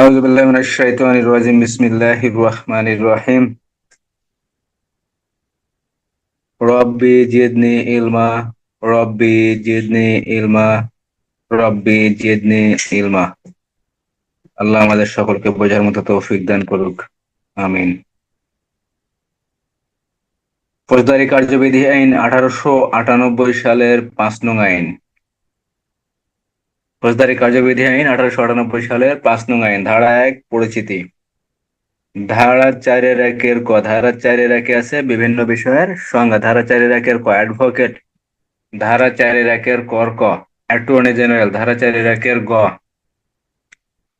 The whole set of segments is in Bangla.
أعوذ بالله من الشيطان الرجيم بسم الله الرحمن الرحيم ربي زدني علما ربي زدني علما রব্বি জিদনি ইলমা। আল্লাহ আমাদের সকলকে বোঝার মতো তৌফিক দান করুক, আমিন। ফৌজদারি কার্যবিধি আইন 1898 সালের 5 নং আইন। ফৌজদারি কার্যবিধি আইন 1898 সালের 5 নং আইন। ধারা 1 পরিচিতি। ধারা 4-1 ক। ধারা 4-1 আছে বিভিন্ন বিষয়ের সংজ্ঞা। ধারা 4-1 ক অ্যাডভোকেট। ধারা 4-1 ক অ্যাটর্নি জেনারেল। ধারা 4-1 গ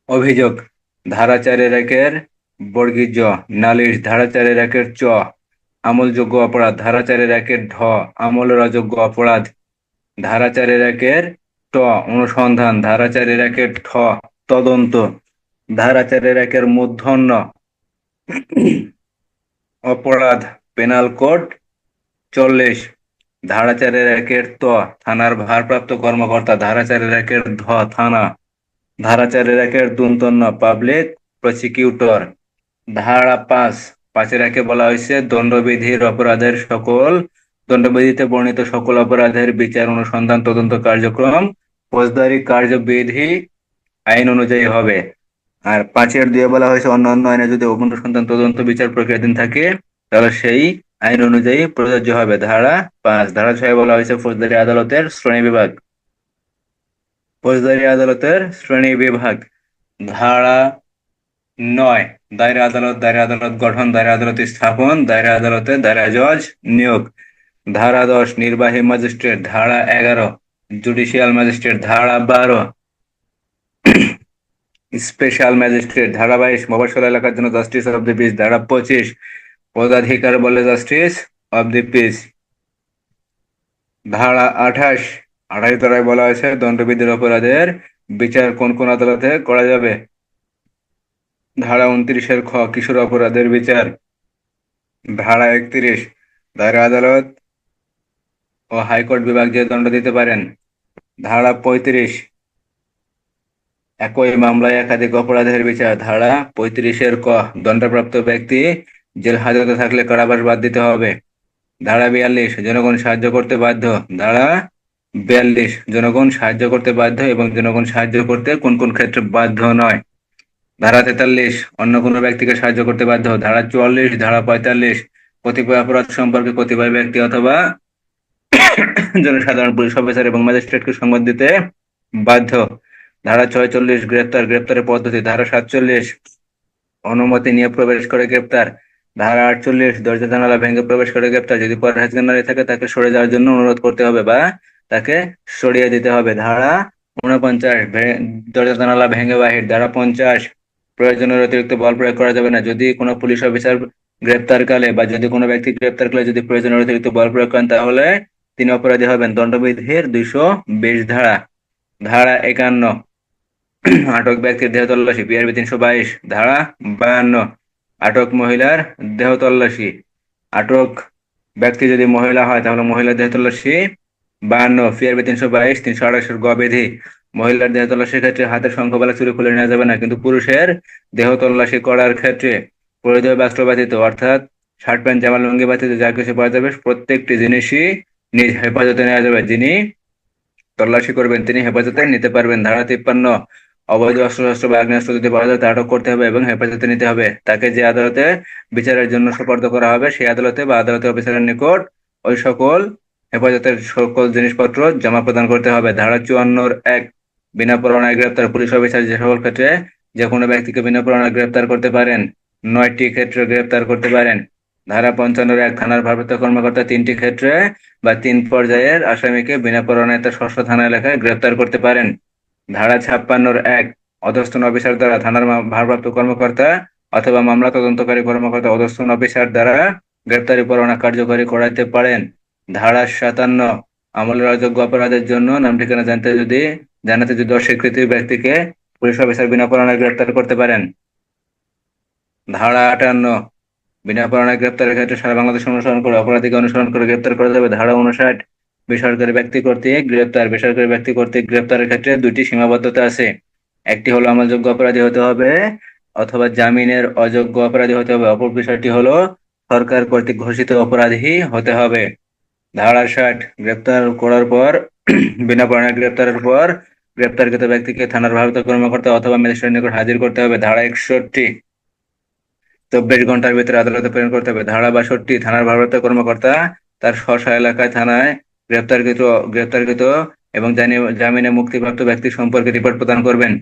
অভিযোগ। ধারা 4-1 বর্গীয় জ নালিশ। ধারা 4-1 চ আমলযোগ্য অপরাধ। ধারা 4-1 ঢ আমলযোগ্য অপরাধ। ধারা 4-1 ট অনুসন্ধান। ধারা 4-1 ঠ তদন্ত। ধারা 4-1 মূর্ধন্য অপরাধ পেনাল কোড 40। ধারা 4-1 ত থানার ভারপ্রাপ্ত কর্মকর্তা। ধারা 4-1 ধ থানা। ধারা 4-1 দন্তন্য পাবলিক প্রসিকিউটর। ধারা 5-1 বলা হয়েছে দণ্ডবিধির অপরাধের সকল দণ্ডবিধিতে বর্ণিত সকল অপরাধের বিচার অনুসন্ধান তদন্ত কার্যক্রম ফৌজদারি কার্যবিধি আইন অনুযায়ী হবে। আর 5-2 বলা হয়েছে অন্যান্য আইনে যদি অনুসন্ধান তদন্ত বিচার প্রক্রিয়াধীন থাকে তাহলে সেই আইন অনুযায়ী প্রযোজ্য হবে। ধারা 5। ধারা 6 বলা হয়েছে ফৌজদারি আদালতের শ্রেণী বিভাগ। ফৌজদারি আদালতের শ্রেণী বিভাগ। ধারা 9 দায়রা আদালত। দায়রা আদালত গঠন। দায়রা আদালত স্থাপন। দায়রা আদালতে দায়রা জজ নিয়োগ। ধারা 10 নির্বাহী ম্যাজিস্ট্রেট। ধারা 11 জুডিশিয়াল ম্যাজিস্ট্রেট। ধারা 12 স্পেশাল ম্যাজিস্ট্রেট। ধারা 22 মফস্বল এলাকার জন্য জাস্টিস অব দি পিস। ধারা 25 পদাধিকার বলে জাস্টিস অব দি পিস। ধারা 28 ধারায় বলা হয়েছে দণ্ডবিধির অপরাধের বিচার কোন কোন আদালতে করা যাবে। ধারা 29 খ কিশোর অপরাধের বিচার। ধারা 31 দায়রা আদালত ও হাইকোর্ট বিভাগ যে দণ্ড দিতে পারেন। ধারা 35 একই মামলায় একাধিক অপরাধের বিচার। ধারা 35 ক দণ্ডপ্রাপ্ত ব্যক্তি জেল হাজতে থাকলে কারাবাস বাদ দিতে হবে। ধারা 42 জনগণ সাহায্য করতে বাধ্য। ধারা 42 জনগণ সাহায্য করতে বাধ্য এবং জনগণ সাহায্য করতে কোন কোন ক্ষেত্রে বাধ্য নয়। ধারা 43 অন্য কোনো ব্যক্তিকে সাহায্য করতে বাধ্য। ধারা 44 ধারা 45 কতিপয় অপরাধ সম্পর্কে কতিপয় ব্যক্তি অথবা জনসাধারণ পুলিশ অফিসার এবং ম্যাজিস্ট্রেটকে সংবাদ দিতে বাধ্য। ধারা 46 গ্রেপ্তারের পদ্ধতি। ধারা 47 অনুমতি নিয়ে প্রবেশ করে গ্রেপ্তার। ধারা 48 দরজা জানালা ভেঙে প্রবেশ করে গ্রেপ্তার। যদি পরহেজগার নারী থাকে তাকে সরে যাওয়ার জন্য অনুরোধ করতে হবে বা তাকে সরিয়ে দিতে হবে। ধারা 49 দরজা জানালা ভেঙে বাহির। ধারা 50 প্রয়োজনের অতিরিক্ত বল প্রয়োগ করা যাবে না। যদি কোনো পুলিশ অফিসার গ্রেপ্তারকালে বা যদি কোনো ব্যক্তি গ্রেপ্তারকালে যদি প্রয়োজনের অতিরিক্ত বল প্রয়োগ করেন তাহলে তিনি অপরাধী হবেন। দণ্ডবিধির 220 ধারা। ধারা 51 আটক ব্যক্তির দেহ তল্লাশি। বিআরবি 322। ধারা 52 আটক মহিলার দেহ তল্লাশি। আটক ব্যক্তি যদি মহিলা হয় তাহলে মহিলার দেহ তল্লাশি 52। পিআরবি 322 328 গ বিধি। মহিলার দেহ তল্লাশির ক্ষেত্রে হাতের শঙ্খবালা চুরি খুলে নেওয়া যাবে না, কিন্তু পুরুষের দেহ তল্লাশি করার ক্ষেত্রে পরিধেয় বস্ত্র ব্যতীত অর্থাৎ শার্ট প্যান্ট জামা লুঙ্গি ব্যতীত যা কিছু পাওয়া যাবে প্রত্যেকটি জিনিসই নিজ হেফাজতে নেওয়া যাবে। যিনি তল্লাশি করবেন তিনি হেফাজতে নিতে পারবেন। ধারা 53 অবৈধ অস্ত্রশস্ত্র বা আগ্নেয়াস্ত্র যদি পাওয়া যায় তা আটক করতে হবে এবং হেফাজতে নিতে হবে। তাকে যে আদালতে বিচারের জন্য সোপর্দ করা হবে সেই আদালতে বা আদালতের অফিসারের নিকট ওই সকল হেফাজতের সকল জিনিসপত্র জমা প্রদান করতে হবে। ধারা 54-1 বিনা পরোয়ানায় গ্রেপ্তার। পুলিশ অফিসার যে সকল ক্ষেত্রে যে কোনো ব্যক্তিকে বিনা পরোয়ানায় গ্রেপ্তার করতে পারেন 9টি ক্ষেত্রে গ্রেপ্তার করতে পারেন। ধারা 55-1 থানার ভারপ্রাপ্ত কর্মকর্তা 3টি ক্ষেত্রে বা 3 পর্যায়ের আসামিকে বিনা পরোয়ানায় তার ষষ্ঠ থানা এলাকায় গ্রেপ্তার করতে পারেন। ধারা 56-1 অধস্তন অফিসার দ্বারা থানার ভারপ্রাপ্ত কর্মকর্তা অথবা মামলা তদন্তকারী কর্মকর্তা অধস্তন অফিসার দ্বারা গ্রেপ্তারি পরোয়ানা কার্যকরী করাইতে পারেন। ধারা 57 আমলের অযোগ্য অপরাধের জন্য নাম ঠিকানা জানাতে যদি অস্বীকৃত ব্যক্তিকে পুলিশ অফিসার বিনা পরোয়ানায় গ্রেপ্তার করতে পারেন। ধারা 58 বিনা পরোয়ানায় গ্রেপ্তারের ক্ষেত্রে সারা বাংলাদেশ অনুসরণ করে অপরাধীকে অনুসরণ করে গ্রেপ্তার করা যাবে। ধারা 59 বেসরকারি ব্যক্তি কর্তৃক গ্রেপ্তার। বেসরকারি ব্যক্তি কর্তৃক গ্রেপ্তারের ক্ষেত্রে 2টি সীমাবদ্ধতা আছে। একটি হলো আমলযোগ্য অপরাধী হতে হবে অথবা জামিনের অযোগ্য অপরাধী হতে হবে। অপর বিষয়টি হলো সরকার কর্তৃক ঘোষিত অপরাধী হতে হবে। ধারা 60, গ্রেপ্তার করার পর বিনা পরোয়ানায় গ্রেপ্তারের পর গ্রেপ্তারকৃত ব্যক্তিকে থানার ভারপ্রাপ্ত কর্মকর্তা অথবা ম্যাজিস্ট্রেটের নিকট হাজির করতে হবে। ধারা 61, 24 ঘন্টার ভিতরে আদালতে প্রেরণ করতে হবে। ধারা 62, থানার ভারপ্রাপ্ত কর্মকর্তা তার স্ব এলাকায় থানায় গ্রেপ্তারকৃত গ্রেপ্তারকৃত এবং জামিনে মুক্তিপ্রাপ্ত ব্যক্তি সম্পর্কে রিপোর্ট প্রদান করবেন।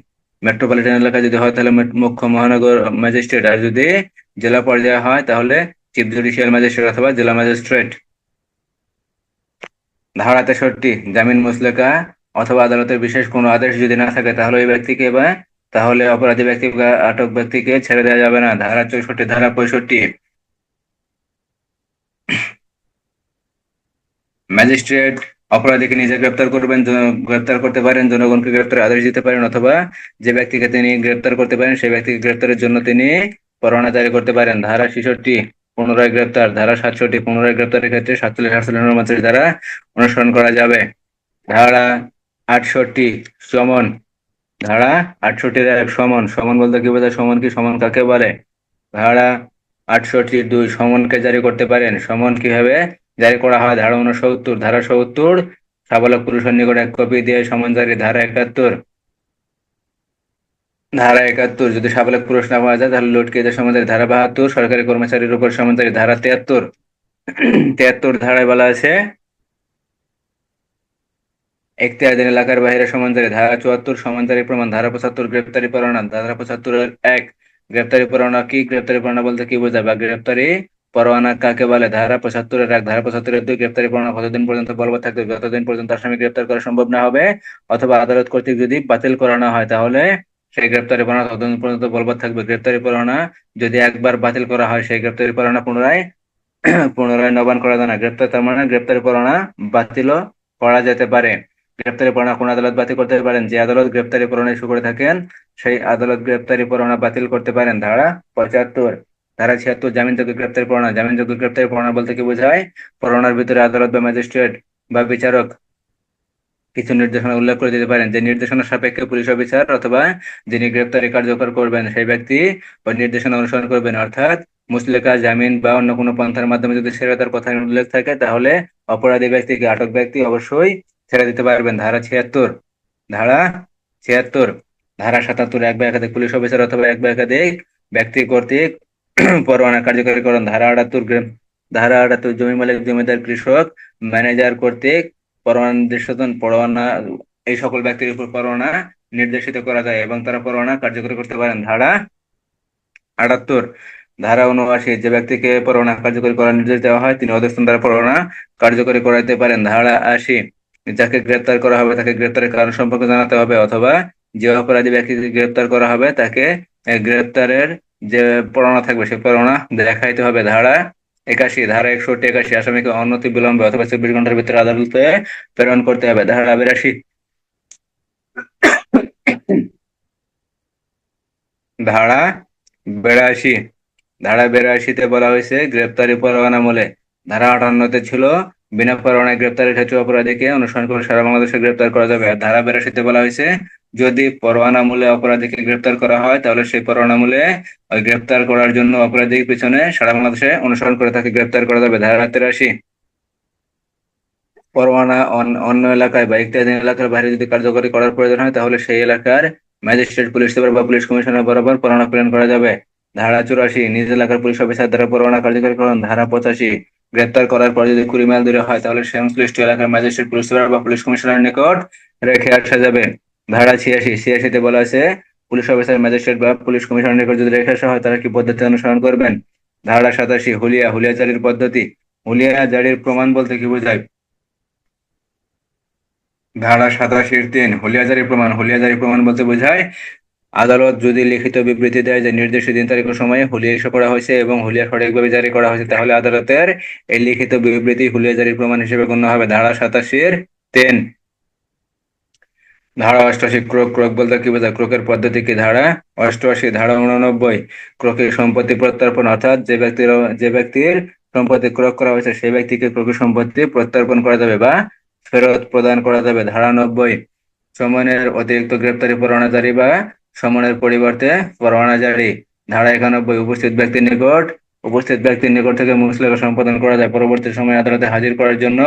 মেট্রোপলিটন এলাকায় যদি হয় তাহলে মুখ্য মহানগর ম্যাজিস্ট্রেট, আর যদি জেলা পর্যায়ে হয় তাহলে চিফ জুডিশিয়াল ম্যাজিস্ট্রেট অথবা জেলা ম্যাজিস্ট্রেট। ধারা 63, জামিন মুচলেকা অথবা আদালতের বিশেষ কোনো আদেশ যদি না থাকে তাহলে ওই ব্যক্তিকে বা তাহলে অপরাধী ব্যক্তি বা আটক ব্যক্তিকে ছেড়ে দেওয়া যাবে না। ধারা 64, ধারা 65, ম্যাজিস্ট্রেট অপরাধীকে নিজে গ্রেপ্তার করতে পারেন, জনগণকে গ্রেপ্তারের আদেশ দিতে পারেন, অথবা যে ব্যক্তিকে তিনি গ্রেপ্তার করতে পারেন সেই ব্যক্তিকে গ্রেপ্তারের জন্য তিনি পরোয়ানা জারি করতে পারেন। ধারা 66, পুনরায় গ্রেপ্তার। ধারা 67, পুনরায় গ্রেপ্তারের ক্ষেত্রে 47-48 দ্বারা অনুসরণ করা যাবে। ধারা 68, সমন। ধারা 68-1, সমন। সমন বলতে কি বোঝায়? সমন কি, সমন কাকে বলে? ধারা 68-2, সমনকে জারি করতে পারেন। সমন কিভাবে জারি করা হয়? ধারা 69, ধারা 70, সাবালক পুরুষের নিকট এক কপি দিয়ে সমন জারি। ধারা 71, যদি সাবালক পুরুষ না পাওয়া যায় তাহলে লটকে দিয়ে সমন জারি। ধারা 72, সরকারি কর্মচারীর উপর সমন জারি। ধারা 73, 73 ধারায় বলা আছে এখতিয়ারধীন এলাকার বাইরে সমনজারি। ধারা 74, সমনজারি প্রমাণ। ধারা 75, গ্রেপ্তারি পরোয়ানা। ধারা 75-1, গ্রেপ্তারি পরোয়ানা কি? গ্রেপ্তারি পরোয়ানা বলতে কি বোঝায় বা গ্রেপ্তারি পরোয়ানা কাকে বলে? ধারা 75-1, ধারা 75-2, গ্রেপ্তারি পরোয়ানা কতদিন পর্যন্ত বলবৎ থাকবে? যতদিন পর্যন্ত আসামি গ্রেপ্তার করা সম্ভব না হবে অথবা আদালত কর্তৃক যদি বাতিল করানো হয় তাহলে সেই গ্রেপ্তারি পরোয়ানা ততদিন পর্যন্ত বলবৎ থাকবে। গ্রেপ্তারি পরোয়ানা যদি একবার বাতিল করা হয় সেই গ্রেপ্তারি পরোয়ানা পুনরায় পুনরায় নবায়ন করা যায় না। গ্রেপ্তার তার মানে গ্রেপ্তারি পরোয়ানা বাতিলও করা যেতে পারে। গ্রেপ্তারি পরোয়ানা কোন আদালত বাতিল করতে পারেন? যে আদালত গ্রেপ্তারি পরোয়ানা ইস্যু করে থাকেন সেই আদালত গ্রেপ্তারি পরোয়ানা বাতিল করতে পারেন। ধারা 75, ধারা 76, জামিনযোগ্য গ্রেপ্তারি পরোয়ানা। জামিনযোগ্য গ্রেপ্তারি পরোয়ানা বলতে কি বোঝায়? পরোয়ানার ভিতরে আদালত বা ম্যাজিস্ট্রেট বা বিচারক কিছু নির্দেশনা উল্লেখ করে দিতে পারেন, যে নির্দেশনা সাপেক্ষে পুলিশ অফিসার অথবা যিনি গ্রেপ্তারি কার্যকর করবেন সেই ব্যক্তি ওই নির্দেশনা অনুসরণ করবেন। অর্থাৎ মুচলেকা, জামিন বা অন্য কোনো পন্থার মাধ্যমে যদি ছেড়ে দেওয়ার কথা উল্লেখ থাকে তাহলে অপরাধী ব্যক্তিকে, আটক ব্যক্তি অবশ্যই ছেড়ে দিতে পারবেন। ধারা 76, ধারা 76, ধারা 77, এক বা একাধিক পুলিশ অফিসার অথবা এক বা একাধিক ব্যক্তি কর্তৃক পরোয়ানা কার্যকরীকরণ। ধারা 78, জমি মালিক, জমিদার, কৃষক, ম্যানেজার কর্তৃক পরোয়ানা এই সকল ব্যক্তির উপর পরোয়ানা নির্দেশিত করা যায় এবং তারা পরোয়ানা কার্যকরী করতে পারেন। ধারা 78, ধারা 79, যে ব্যক্তিকে পরোয়ানা কার্যকরী করার নির্দেশ দেওয়া হয় তিনি অধস্তন দ্বারা পরোয়ানা কার্যকরী করাইতে পারেন। ধারা 80, যাকে গ্রেপ্তার করা হবে তাকে গ্রেপ্তারের কারণ সম্পর্কে জানাতে হবে অথবা যে অপরাধী ব্যক্তিকে গ্রেপ্তার করা হবে তাকে গ্রেপ্তারের যে পরোয়ানা থাকবে সেই পরোয়ানা দেখাইতে হবে। ধারা 81, ধারা 61, 81, আসামিকে অনতি বিলম্বে অথবা 24 ঘন্টার ভিতরে আদালতে প্রেরণ করতে হবে। ধারা 82, ধারা 82, ধারা 82-তে বলা হয়েছে গ্রেপ্তারি পরোয়ানামূলে। ধারা 58-তে ছিল বিনা পরোয়ানায় গ্রেপ্তারের ক্ষেত্রে অপরাধীকে অনুসরণ করে সারা বাংলাদেশে গ্রেপ্তার করা যাবে। আর ধারা 82-তে বলা হয়েছে যদি পরোয়ানামূলে অপরাধীকে গ্রেপ্তার করা হয় তাহলে সেই পরোয়ানামূলে ওই গ্রেপ্তার করার জন্য অপরাধীর পিছনে সারা বাংলাদেশে অনুসরণ করে তাকে গ্রেপ্তার করা যাবে। ধারা 83, পরোয়ানা অন্য এলাকায় বা ইখতিয়ারধীন এলাকার বাইরে যদি কার্যকরী করার প্রয়োজন হয় তাহলে সেই এলাকার ম্যাজিস্ট্রেট, পুলিশ সুপার বা পুলিশ কমিশনার বরাবর পরোয়ানা প্রেরণ করা যাবে। ধারা 84, নিজ এলাকার পুলিশ অফিসার দ্বারা পরোয়ানা কার্যকরীকরণ। ধারা 85, গ্রেপ্তার করার পর যদি 20 মাইল দূরে হয় তাহলে সংশ্লিষ্ট এলাকার ম্যাজিস্ট্রেট, পুলিশ সুপার বা পুলিশ কমিশনারের নিকট রেখে আসা যাবে। ধারা 86-তে বলা আছে পুলিশ অফিসার, ম্যাজিস্ট্রেট বা পুলিশ কমিশনারের নিকট যদি রেখে আসা হয় তারা কি পদ্ধতি অনুসরণ করবেন? ধারা 87, হুলিয়া জারির পদ্ধতি। হুলিয়া জারির প্রমাণ বলতে কি বোঝায়? ধারা 87-3, হুলিয়াজারি প্রমাণ। হুলিয়াজারি প্রমাণ বলতে বোঝায় আদালত যদি লিখিত বিবৃতি দেয় যে নির্দিষ্ট দিন তারিখ ও সময়ে হুলিয়া ইস্যু করা হয়েছে এবং হুলিয়া সঠিকভাবে জারি করা হয়েছে তাহলে আদালতের এই লিখিত বিবৃতি হুলিয়াজারির প্রমাণ হিসেবে গণ্য হবে। ধারা 87-3, ধারা 88, ক্রোক বলতে কি বোঝায়? ক্রোকের পদ্ধতি কি? ধারা 88, ধারা 89, ক্রোকের সম্পত্তি প্রত্যর্পণ। অর্থাৎ যে ব্যক্তির সম্পত্তি ক্রোক করা হয়েছে সেই ব্যক্তিকে ক্রোকের সম্পত্তি প্রত্যর্পণ করা যাবে বা ফেরত প্রদান করা যাবে। ধারা 90, সমনের অতিরিক্ত গ্রেপ্তারি পরোয়ানা জারি বা সমনের পরিবর্তে পরোয়ানা জারি। ধারা 91, উপস্থিত ব্যক্তির নিকট থেকে মুচলেকা সম্পাদন করা যায়, পরবর্তী সময়ে আদালতে হাজির করার জন্য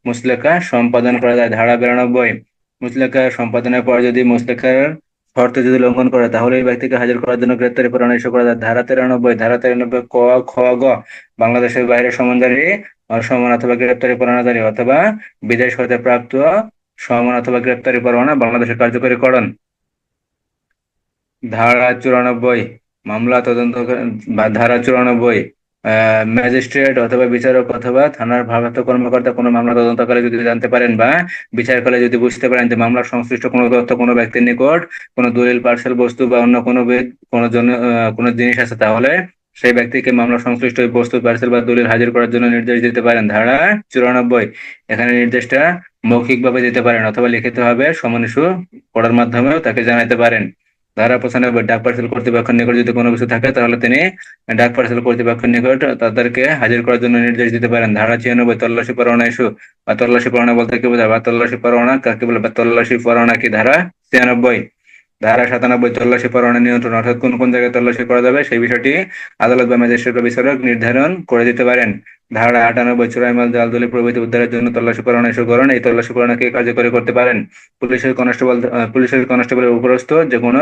মুচলেকা সম্পাদন করা যায়। ধারা 92, মুচলেকা সম্পাদনের পর যদি মুচলেকার শর্ত যদি লঙ্ঘন করে তাহলে এই ব্যক্তিকে হাজির করার জন্য গ্রেপ্তারি পরোয়ানা ইস্যু করা যায়। ধারা 93 ক, খ, গ, বাংলাদেশের বাইরে সমনজারি, সমন অথবা গ্রেপ্তারি পরোয়ানাজারি অথবা বিদেশ হতে প্রাপ্ত সমন অথবা গ্রেপ্তারি পরোয়ানা বাংলাদেশে কার্যকরীকরণ। ধারা 94, মামলা তদন্ত ধারা 94, ম্যাজিস্ট্রেট অথবা বিচারক অথবা থানার ভারপ্রাপ্ত কর্মকর্তা কোনো মামলা তদন্তকালে যদি জানতে পারেন বা বিচারকালে যদি বুঝতে পারেন যে মামলার সংশ্লিষ্ট কোনো তথ্য কোনো ব্যক্তির নিকট কোনো দলিল, পার্সেল, বস্তু বা অন্য কোনো জিনিস আছে, তাহলে সেই ব্যক্তিকে মামলা সংশ্লিষ্ট ওই বস্তু, পার্সেল বা দলিল হাজির করার জন্য নির্দেশ দিতে পারেন। ধারা 94, এখানে নির্দেশটা মৌখিকভাবে দিতে পারেন অথবা লিখিতভাবে সমন ইস্যু করার মাধ্যমেও তাকে জানাতে পারেন। ধারা 95, ডাক পার্সেল কর্তৃপক্ষের নিকট যদি কোনো কিছু থাকে তাহলে তিনি ডাক পার্সেল কর্তৃপক্ষের নিকট তাদেরকে হাজির করার জন্য নির্দেশ দিতে পারেন। ধারা 96, তল্লাশি পরোয়ানা ইস্যু বা তল্লাশি পরোয়ানা বলতে কি বোঝায় বা তল্লাশি পরোয়ানা কাকে বলে বা তল্লাশি পরোয়ানা কি। ধারা 96, ধারা 97, তল্লাশি পরোয়ানা নিয়ন্ত্রণ, অর্থাৎ কোন কোন জায়গায় তল্লাশি করা যাবে সেই বিষয়টি আদালত বা ম্যাজিস্ট্রেট বা বিচারক নির্ধারণ করে দিতে পারেন। ধারা 98, চোরাই মাল, জালদলি প্রভৃতি উদ্ধারের জন্য তল্লাশি পরোয়ানা ইস্যু করেন। এই তল্লাশি পরোয়ানা কে কার্যকরী করতে পারেন? পুলিশের কনস্টেবলের উপরস্থ যে কোনো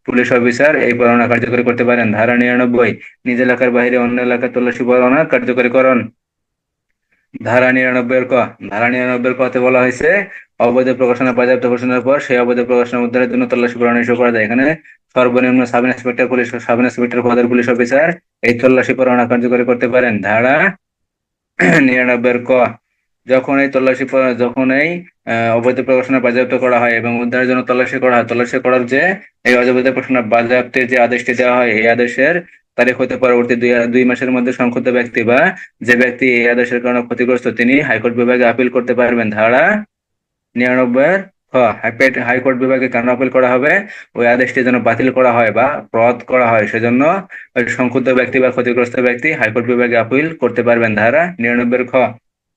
পুলিশ অফিসার এই পরোয়ানা কার্যকরী করতে পারেন। ধারা 99, নিজ এলাকার বাইরে অন্য এলাকার তল্লাশি পরোয়ানা কার্যকরীকরণ। ধারা 99 ক, ধারা 99 কতে বলা হয়েছে অবৈধ প্রকাশনা বাজেয়াপ্ত ঘোষণার পর সেই অবৈধ প্রকাশনা উদ্ধারের জন্য তল্লাশি পরোয়ানা ইস্যু করা যায়। এখানে সর্বনিম্ন সাব ইন্সপেক্টর পদের পুলিশ অফিসার এই তল্লাশি পরোয়ানা কার্যকরী করতে পারেন। ধারা 99 ক, যখন এই অবৈধ প্রকাশনা বাজেয়াপ্ত করা হয় এবং উদ্ধারের জন্য তল্লাশি করা হয়, তল্লাশি করার যে এই অবৈধ প্রকাশনা বাজেয়াপ্তের যে আদেশটি দেওয়া হয়, এই আদেশের তারিখ হতে পরবর্তী 2 মাসের মধ্যে সংক্ষুব্ধ ব্যক্তি বা যে ব্যক্তি এই আদেশের কারণে ক্ষতিগ্রস্ত তিনি হাইকোর্ট বিভাগে আপিল করতে পারবেন। ধারা 99 খ, হাইকোর্ট বিভাগে কেন আপিল করা হবে? ওই আদেশটি যেন বাতিল করা হয় বা রদ করা হয়, সেজন্য ওই সংক্ষুব্ধ ব্যক্তি বা ক্ষতিগ্রস্ত ব্যক্তি হাইকোর্ট বিভাগে আপিল করতে পারবেন। ধারা 99 খ।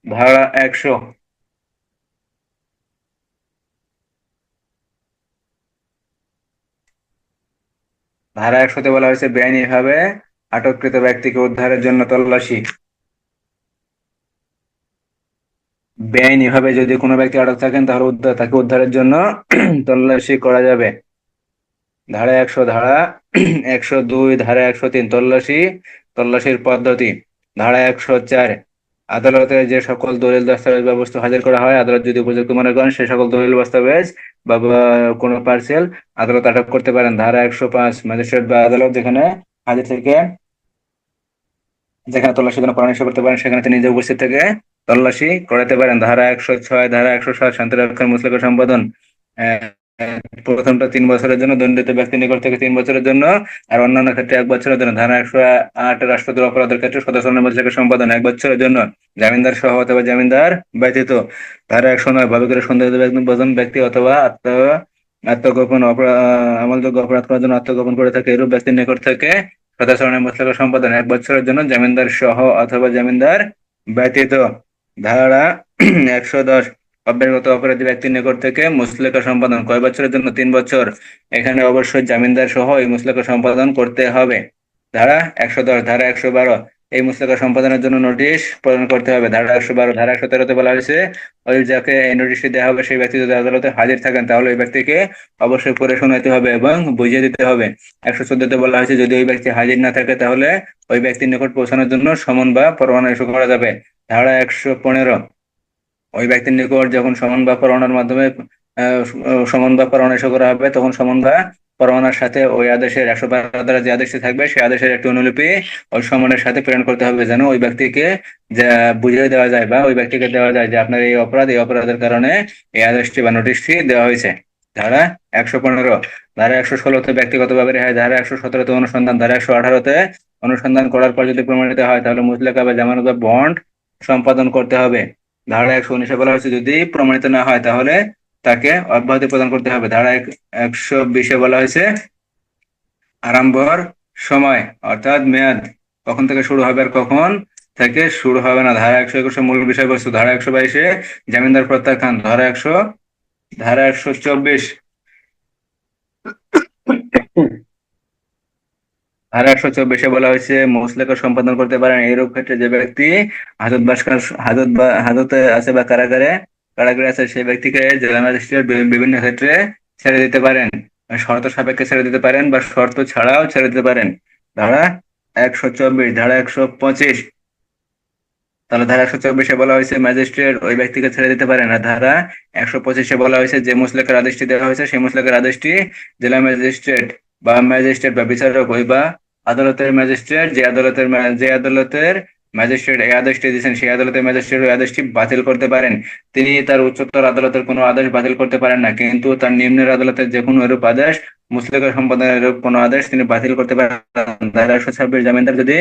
ধারা 100, ধারা 100তে বলা হয়েছে বেআইনিভাবে আটককৃত ব্যক্তিকে উদ্ধারের জন্য তল্লাশি। বেআইনিভাবে যদি কোনো ব্যক্তি আটক থাকেন তাহলে তাকে উদ্ধারের জন্য তল্লাশি করা যাবে। ধারা 100, ধারা 102, ধারা 103, তল্লাশির পদ্ধতি। ধারা 104, আদালতে যে সকল দলিল, দস্তাবেজ বা বস্তু হাজির করা হয়, আদালত যদি উপযুক্ত মনে করেন সে সকল দলিল, দস্তাবেজ বা কোনো পার্সেল আদালত আটক করতে পারেন। ধারা 105, ম্যাজিস্ট্রেট বা আদালত যেখানে তল্লাশির জন্য পরামর্শ করতে পারেন সেখানে তিনি নিজে উপস্থিত থেকে তল্লাশি করাতে পারেন। ধারা 106, ধারা 107, শান্তিরক্ষার মুচলেকা সম্পাদন। আহ, প্রথমটা 3 বছরের জন্য, দণ্ডিত ব্যক্তির নিকট থেকে 3 বছরের জন্য, আর অন্যান্য ক্ষেত্রে 1 বছরের জন্য। ধারা 108, রাষ্ট্রদ্রোহ অপরাধের ক্ষেত্রে সদস্যের মুচলেকা সম্পাদন 1 বছরের জন্য, জামিনদার সহ অথবা জামিনদার ব্যতীত। ধারা 109, ভাবে করে সন্দেহিত ব্যক্তি অথবা আত্মগোপন আমলযোগ্য অপরাধ করার জন্য আত্মগোপন করে থাকে এরূপ ব্যক্তির নিকট থেকে সদাচরণের মুচলেকা সম্পাদন 1 বছরের জন্য, জামিনদার সহ অথবা জামিনদার ব্যতীত। ধারা 110, অব্যাহত অপরাধী ব্যক্তির নিকট থেকে মুচলেকা সম্পাদন কয় বছরের জন্য? 3 বছর। এখানে অবশ্যই জামিনদার সহ এই মুচলেকা সম্পাদন করতে হবে। ধারা 110, ধারা 112, এই মুচলেকা সম্পাদনের জন্য নোটিশ প্রদান করতে হবে। ধারা 112, ধারা 113তে বলা হয়েছে ওই যাকে এই নোটিশটি দেওয়া হবে সেই ব্যক্তি যদি আদালতে হাজির থাকেন তাহলে ওই ব্যক্তিকে অবশ্যই পড়ে শোনাতে হবে এবং বুঝিয়ে দিতে হবে। 114তে বলা হয়েছে যদি ওই ব্যক্তি হাজির না থাকে তাহলে ওই ব্যক্তির নিকট পৌঁছানোর জন্য সমন বা পরোয়ানা ইস্যু করা যাবে। ধারা 115, ওই ব্যক্তির নিকট যখন সমন বা পরোয়ানার মাধ্যমে সমন বা পরোয়ানা ইস্যু করা হবে তখন সমন বা পরোয়ানার সাথে ওই আদেশের 112 ধারা যে আদেশটি থাকবে সেই আদেশের একটি অনুলিপি ওই সমনের সাথে প্রেরণ করতে হবে, যেন ওই ব্যক্তিকে যা বুঝিয়ে দেওয়া যায় বা ওই ব্যক্তিকে দেওয়া যায় যে আপনার এই অপরাধের কারণে এই আদেশটি বা নোটিশটি দেওয়া হয়েছে। ধারা 115, ধারা 116তে ব্যক্তিগতভাবে রেহাই। ধারা 117তে অনুসন্ধান। ধারা 118তে অনুসন্ধান করার পর যদি প্রমাণিত হয় তাহলে মুচলেকা বা জামানত বা বন্ড সম্পাদন করতে হবে। ধারা 119 বলা হয়েছে যদি প্রমাণিত না হয় তাহলে তাকে অব্যাহতি প্রদান করতে হবে। ধারা 120 বলা হয়েছে আরম্ভর সময় অর্থাৎ মেয়াদ কখন থেকে শুরু হবে আর কখন থেকে শুরু হবে না। ধারা 121 মূল বিষয়বস্তু। ধারা 122 জামিনদার প্রত্যাখ্যান। ধারা ধারা 124, ধারা 124-এ বলা হয়েছে মুচলেকা সম্পাদন করতে পারেন এইরূপ ক্ষেত্রে যে ব্যক্তি হাজতে আছে বা কারাগারে কারাগারে আছে সেই ব্যক্তিকে জেলা ম্যাজিস্ট্রেট বিভিন্ন ক্ষেত্রে ছেড়ে দিতে পারেন, শর্ত সাপেক্ষে ছেড়ে দিতে পারেন বা শর্ত ছাড়াও ছেড়ে দিতে পারেন। ধারা 124, ধারা 125, তাহলে ধারা 124-এ বলা হয়েছে ম্যাজিস্ট্রেট ওই ব্যক্তিকে ছেড়ে দিতে পারেন। আর ধারা 125-এ বলা হয়েছে যে মুচলেকার আদেশটি দেওয়া হয়েছে সেই মুচলেকার আদেশটি জেলা ম্যাজিস্ট্রেট ম্যাজিস্ট্রেট বা বিচারক ওই বা আদালতের ম্যাজিস্ট্রেট যে আদালতের ম্যাজিস্ট্রেট এই আদেশটি দিয়েছেন সেই আদালতের ম্যাজিস্ট্রেট ওই আদেশটি বাতিল করতে পারেন। তিনি তার উচ্চতর আদালতের কোনো আদেশ বাতিল করতে পারেন না, কিন্তু তার নিম্নের আদালতের যে কোনো এরূপ আদেশ মুচলেকা সম্পাদনের এরূপ কোনো আদেশ তিনি বাতিল করতে পারেন। ধারা 126, জামিনদার যদি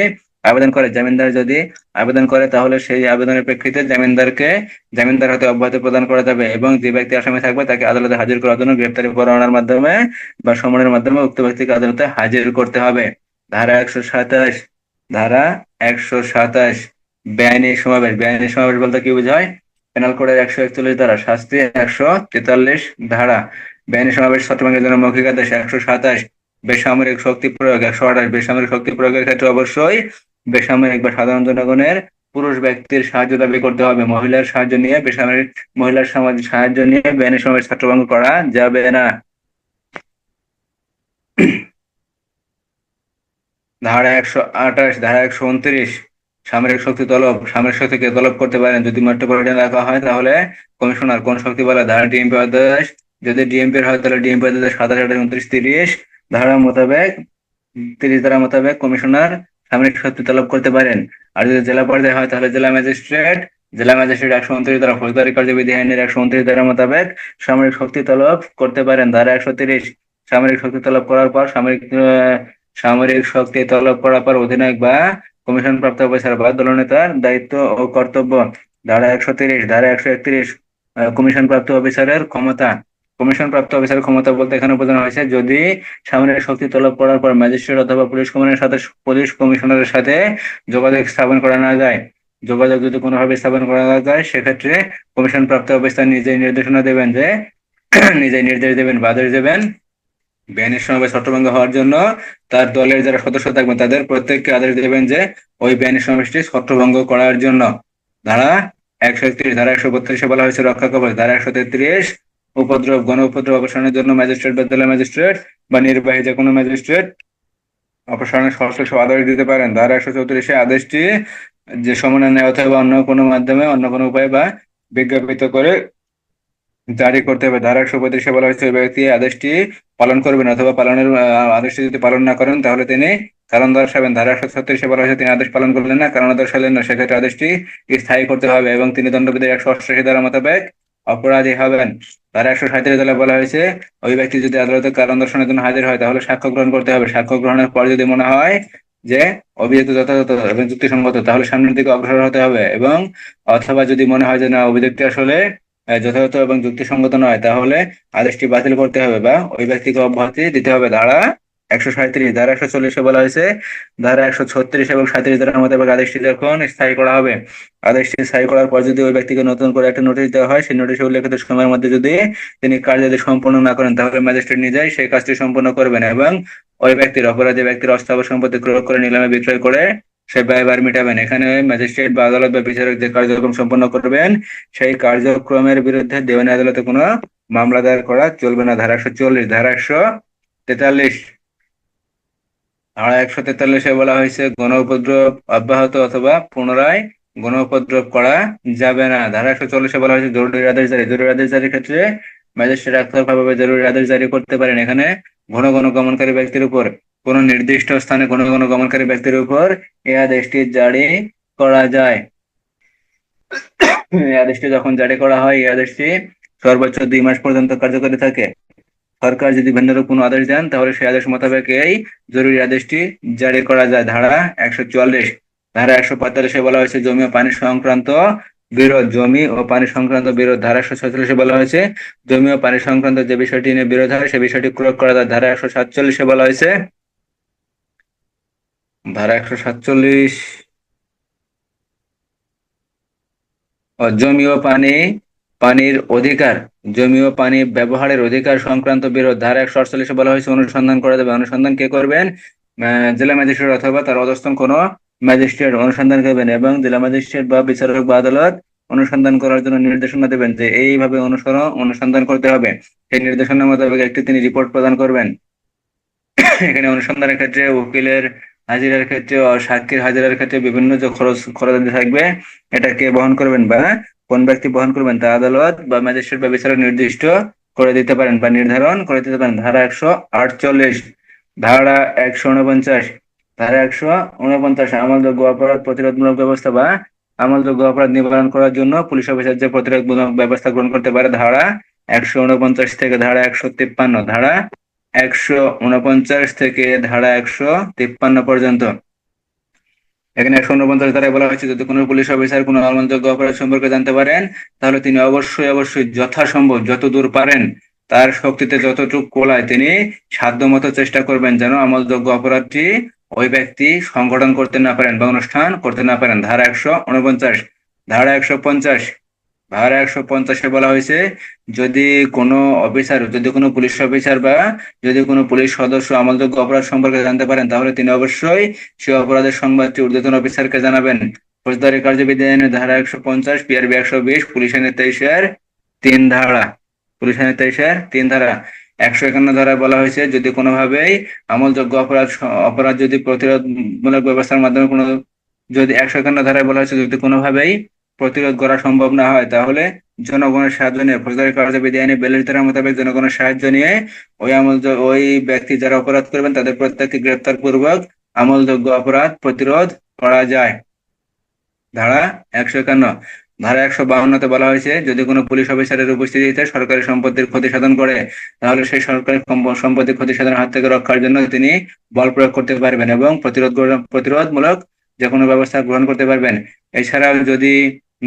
আবেদন করে জামিনদার যদি আবেদন করে তাহলে সেই আবেদনের প্রেক্ষিতে জামিনদার হাতে অব্যাহতি প্রদান করা যাবে এবং যে ব্যক্তি আসামি থাকবে তাকে আদালতে হাজির করার জন্য গ্রেপ্তারি পরোয়ানার মাধ্যমে বা সমনের মাধ্যমে উক্ত ব্যক্তিকে আদালতে হাজির করতে হবে। ধারা 127, ধারা 127, বেআইনি সমাবেশ বলতে কি বোঝায়? পেনাল কোডের 141 ধারা, শাস্তি 143 ধারা। বেআইনি সমাবেশ চট্টগ্রামের জন্য মৌখিক আদেশ 127, বেসামরিক শক্তি প্রয়োগ 128, বেসামরিক শক্তি প্রয়োগের ক্ষেত্রে অবশ্যই বেসামরিক বা সাধারণ জনগণের পুরুষ ব্যক্তির সাহায্য দাবি করতে হবে। মহিলার সাহায্য নিয়ে বেআইনি সমাবেশ ছত্রভঙ্গ করা যাবে না। ধারা 128, ধারা 129, সামরিক শক্তিকে তলব করতে পারেন যদি মেট্রোপলিটন এলাকা হয় তাহলে কমিশনার। কোন শক্তি বলে? ধারা ডিএমপি অধ্যাদেশ, যদি ডিএমপির হয় তাহলে ডিএমপি অধ্যাদেশ 27, 28, 29, 30 ধারা মোতাবেক 30 ধারা মোতাবেক কমিশনার সামরিক শক্তি তলব করতে পারেন। আর যদি জেলা পর্যায়ে হয় তাহলে জেলা ম্যাজিস্ট্রেট 129 ধারা ফৌজদারি কার্যবিধি আইনের 129 ধারা মোতাবেক সামরিক শক্তি তলব করতে পারেন। ধারা 130, সামরিক শক্তি তলব করার পর সামরিক শক্তি তলব করার পর অধিনায়ক বা কমিশন প্রাপ্ত অফিসার বা দলনেতার দায়িত্ব ও কর্তব্য। ধারা 130, ধারা 131, কমিশন প্রাপ্ত অফিসারের ক্ষমতা। কমিশন প্রাপ্ত অফিসারের ক্ষমতা বলতে এখানে বোঝানো হয়েছে যদি সামরিক শক্তি তলব করার পর ম্যাজিস্ট্রেট অথবা পুলিশ কমিশনারের সাথে যোগাযোগ স্থাপন করা না যায়, যোগাযোগ যদি কোনোভাবে স্থাপন করা না যায় সেক্ষেত্রে কমিশন প্রাপ্ত অফিসার নিজেই নির্দেশনা দেবেন যে নিজেই নির্দেশ দেবেন বা আদেশ দেবেন বেআইনি সমাবেশ ছত্রভঙ্গ হওয়ার জন্য তার দলের যারা সদস্য থাকবেন তাদের প্রত্যেককে আদেশ দেবেন যে ওই বেআইনি সমাবেশটি ছত্রভঙ্গ করার জন্য। ধারা 131, ধারা 132-এ বলা হয়েছে রক্ষা কবচ। ধারা 133, গণ উপদ্রব অপসারণের জন্য ম্যাজিস্ট্রেট বা জেলা ম্যাজিস্ট্রেট বা নির্বাহী যে কোনো ম্যাজিস্ট্রেট অপসারণের সশস্ত্র আদেশ দিতে পারেন। ধারা 134, আদেশটি যে সমন্বয় নেয় অথবা অন্য কোনো মাধ্যমে অন্য কোনো উপায় বা বিজ্ঞাপিত করে জারি করতে হবে। ধারা 135-এ বলা হয়েছে ওই ব্যক্তি আদেশটি পালন করবেন অথবা আদেশটি যদি পালন না করেন তাহলে তিনি কারণ দর্শাবেন। ধারা 136-এ বলা হয়েছে তিনি আদেশ পালন করলেন না, কারণ দর্শালেন না, সেক্ষেত্রে আদেশটি স্থায়ী করতে হবে এবং তিনি দণ্ডবিধির 188 ধারা মোতাবেক অপরাধী হবেন। ধারা 137 ধারা বলা হয়েছে ওই ব্যক্তি যদি আদালতে কারণ দর্শনের জন্য হাজির হয় তাহলে সাক্ষ্য গ্রহণ করতে হবে। সাক্ষ্য গ্রহণের পর যদি মনে হয় যে অভিযুক্ত যথাযথ এবং যুক্তিসঙ্গত তাহলে সামনের দিকে অগ্রসর হতে হবে এবং অথবা যদি মনে হয় যে না অভিযুক্তি আসলে যথাযথ এবং যুক্তিসঙ্গত নয় তাহলে আদেশটি বাতিল করতে হবে বা ওই ব্যক্তিকে অব্যাহতি দিতে হবে। ধারা 137, ধারা 140-এ বলা হয়েছে ধারা 136 এবং 37 ধারার মোতাবেক আদেশটি যখন স্থায়ী করা হবে, আদেশটি স্থায়ী করার পর যদি ওই ব্যক্তিকে নতুন করে একটা নোটিশ দেওয়া হয় সেই নোটিশে উল্লেখিত সময়ের মধ্যে যদি তিনি কার্যাদি সম্পন্ন না করেন তাহলে ম্যাজিস্ট্রেট নিজেই সেই কাজটি সম্পন্ন করবেন এবং ওই অপরাধী ব্যক্তির অস্থাবর সম্পত্তি ক্রয় করে নিলামে বিক্রয় করে সে ব্যয়ভার মিটাবেন। এখানে ম্যাজিস্ট্রেট বা আদালত বা বিচারক যে কার্যক্রম সম্পন্ন করবেন সেই কার্যক্রমের বিরুদ্ধে দেওয়ানি আদালতে কোনো মামলা দায়ের করা চলবে না। ধারা 140, ধারা 143, ধারা 143-এ বলা হয়েছে গণ উপদ্রব অব্যাহত অথবা পুনরায় গণ উপদ্রব করা যাবে না। ধারা 140-এ বলা হয়েছে জরুরি আদেশ জারির ক্ষেত্রে ম্যাজিস্ট্রেট একতরফাভাবে জরুরি আদেশ জারি করতে পারেন। এখানে ঘন ঘন গমনকারী ব্যক্তির উপর কোন নির্দিষ্ট স্থানে ঘন ঘন গমনকারী ব্যক্তির উপর এই আদেশটি জারি করা যায়। এই আদেশটি যখন জারি করা হয় এই আদেশটি সর্বোচ্চ 2 মাস পর্যন্ত কার্যকরী থাকে। সরকার যদি ভিন্নরূপ কোনো আদেশ দেন তাহলে সেই আদেশ মোতাবেক এই জরুরি আদেশটি জারি করা যায়। ধারা 144, ধারা 145-এ বলা হয়েছে জমি ও পানি সংক্রান্ত বিরোধ। ধারা 146-এ বলা হয়েছে জমি ও পানি সংক্রান্ত যে বিষয়টি নিয়ে বিরোধ হয় সে বিষয়টি প্রয়োগ করা যায়। ধারা 147-এ বলা হয়েছে ধারা 147 জমি ও পানি পানির অধিকার, জমি ও পানি ব্যবহারের অধিকার সংক্রান্ত বিরোধ, ধারা 148 বলা হয়েছে অনুসন্ধান করা যাবে। অনুসন্ধান কে করবেন? জেলা ম্যাজিস্ট্রেট অথবা তার অধস্তন কোনো ম্যাজিস্ট্রেট অনুসন্ধান করবেন, এবং জেলা ম্যাজিস্ট্রেট বা বিচারক বা আদালত অনুসন্ধান করার জন্য নির্দেশনা দেবেন যে এইভাবে অনুসন্ধান করতে হবে। সেই নির্দেশনা মোতাবেক একটি তিনি রিপোর্ট প্রদান করবেন। এখানে অনুসন্ধানের ক্ষেত্রে উকিলের হাজিরার ক্ষেত্রে ও সাক্ষীর হাজিরার ক্ষেত্রে বিভিন্ন যে খরচাদি থাকবে, এটা কে বহন করবেন বা কোন ব্যক্তি বহন করবেন তা আদালত বা ম্যাজিস্ট্রেট বা বিচারক নির্দিষ্ট করে দিতে পারেন বা নির্ধারণ করে দিতে পারেন। ধারা 148, ধারা 149, ধারা 149 আমলযোগ্য অপরাধ প্রতিরোধমূলক ব্যবস্থা বা আমলযোগ্য অপরাধ নিবারণ করার জন্য পুলিশ অফিসার যে প্রতিরোধমূলক ব্যবস্থা গ্রহণ করতে পারে, ধারা 149 থেকে ধারা 153, ধারা 149 থেকে ধারা 153 পর্যন্ত। এখানে 149 ধারায় বলা হয়েছে যদি কোনো পুলিশ অফিসার কোনো আমলযোগ্য অপরাধ সম্পর্কে জানতে পারেন, তাহলে তিনি অবশ্যই যথাসম্ভব যতদূর পারেন তার শক্তিতে যতটুকু কোলায় তিনি সাধ্যমতো চেষ্টা করবেন যেন আমলযোগ্য অপরাধটি ওই ব্যক্তি সংগঠন করতে না পারেন বা অনুষ্ঠান করতে না পারেন। ধারা 149। ধারা 150, ধারা 150-এ বলা হয়েছে যদি কোনো অফিসার, যদি কোনো পুলিশ অফিসার বা যদি কোনো পুলিশ সদস্য আমলযোগ্য অপরাধ সম্পর্কে জানতে পারেন, তাহলে তিনি অবশ্যই সে অপরাধের সংবাদটি ঊর্ধ্বতন অফিসারকে জানাবেন। ফৌজদারি কার্যবিধি আইনের ধারা 150, পিআরবি 120, পুলিশ আইনের 23-3 ধারা, পুলিশ আইনের 23-3 ধারা। 151 ধারায় বলা হয়েছে যদি কোনোভাবেই আমলযোগ্য অপরাধ যদি প্রতিরোধমূলক ব্যবস্থার মাধ্যমে কোনো, যদি 151 ধারায় বলা হয়েছে যদি কোনোভাবেই প্রতিরোধ করা সম্ভব না হয়, তাহলে জনগণের সাহায্য নিয়ে, ফৌজদারি কার্যবিধি আইনে 42 ধারা মোতাবেক জনগণের সাহায্য নিয়ে ওই ব্যক্তি যারা অপরাধ করবেন তাদের প্রত্যেককে গ্রেপ্তার পূর্বক আমলযোগ্য অপরাধ প্রতিরোধ করা যায়। ধারা 151। ধারা 152-তে বলা হয়েছে যদি কোনো পুলিশ অফিসারের উপস্থিতিতে সরকারি সম্পত্তির ক্ষতি সাধন করে, তাহলে সেই সরকারি সম্পত্তির ক্ষতি সাধনের হাত থেকে রক্ষার জন্য তিনি বল প্রয়োগ করতে পারবেন এবং প্রতিরোধমূলক যে কোনো ব্যবস্থা গ্রহণ করতে পারবেন। এছাড়াও যদি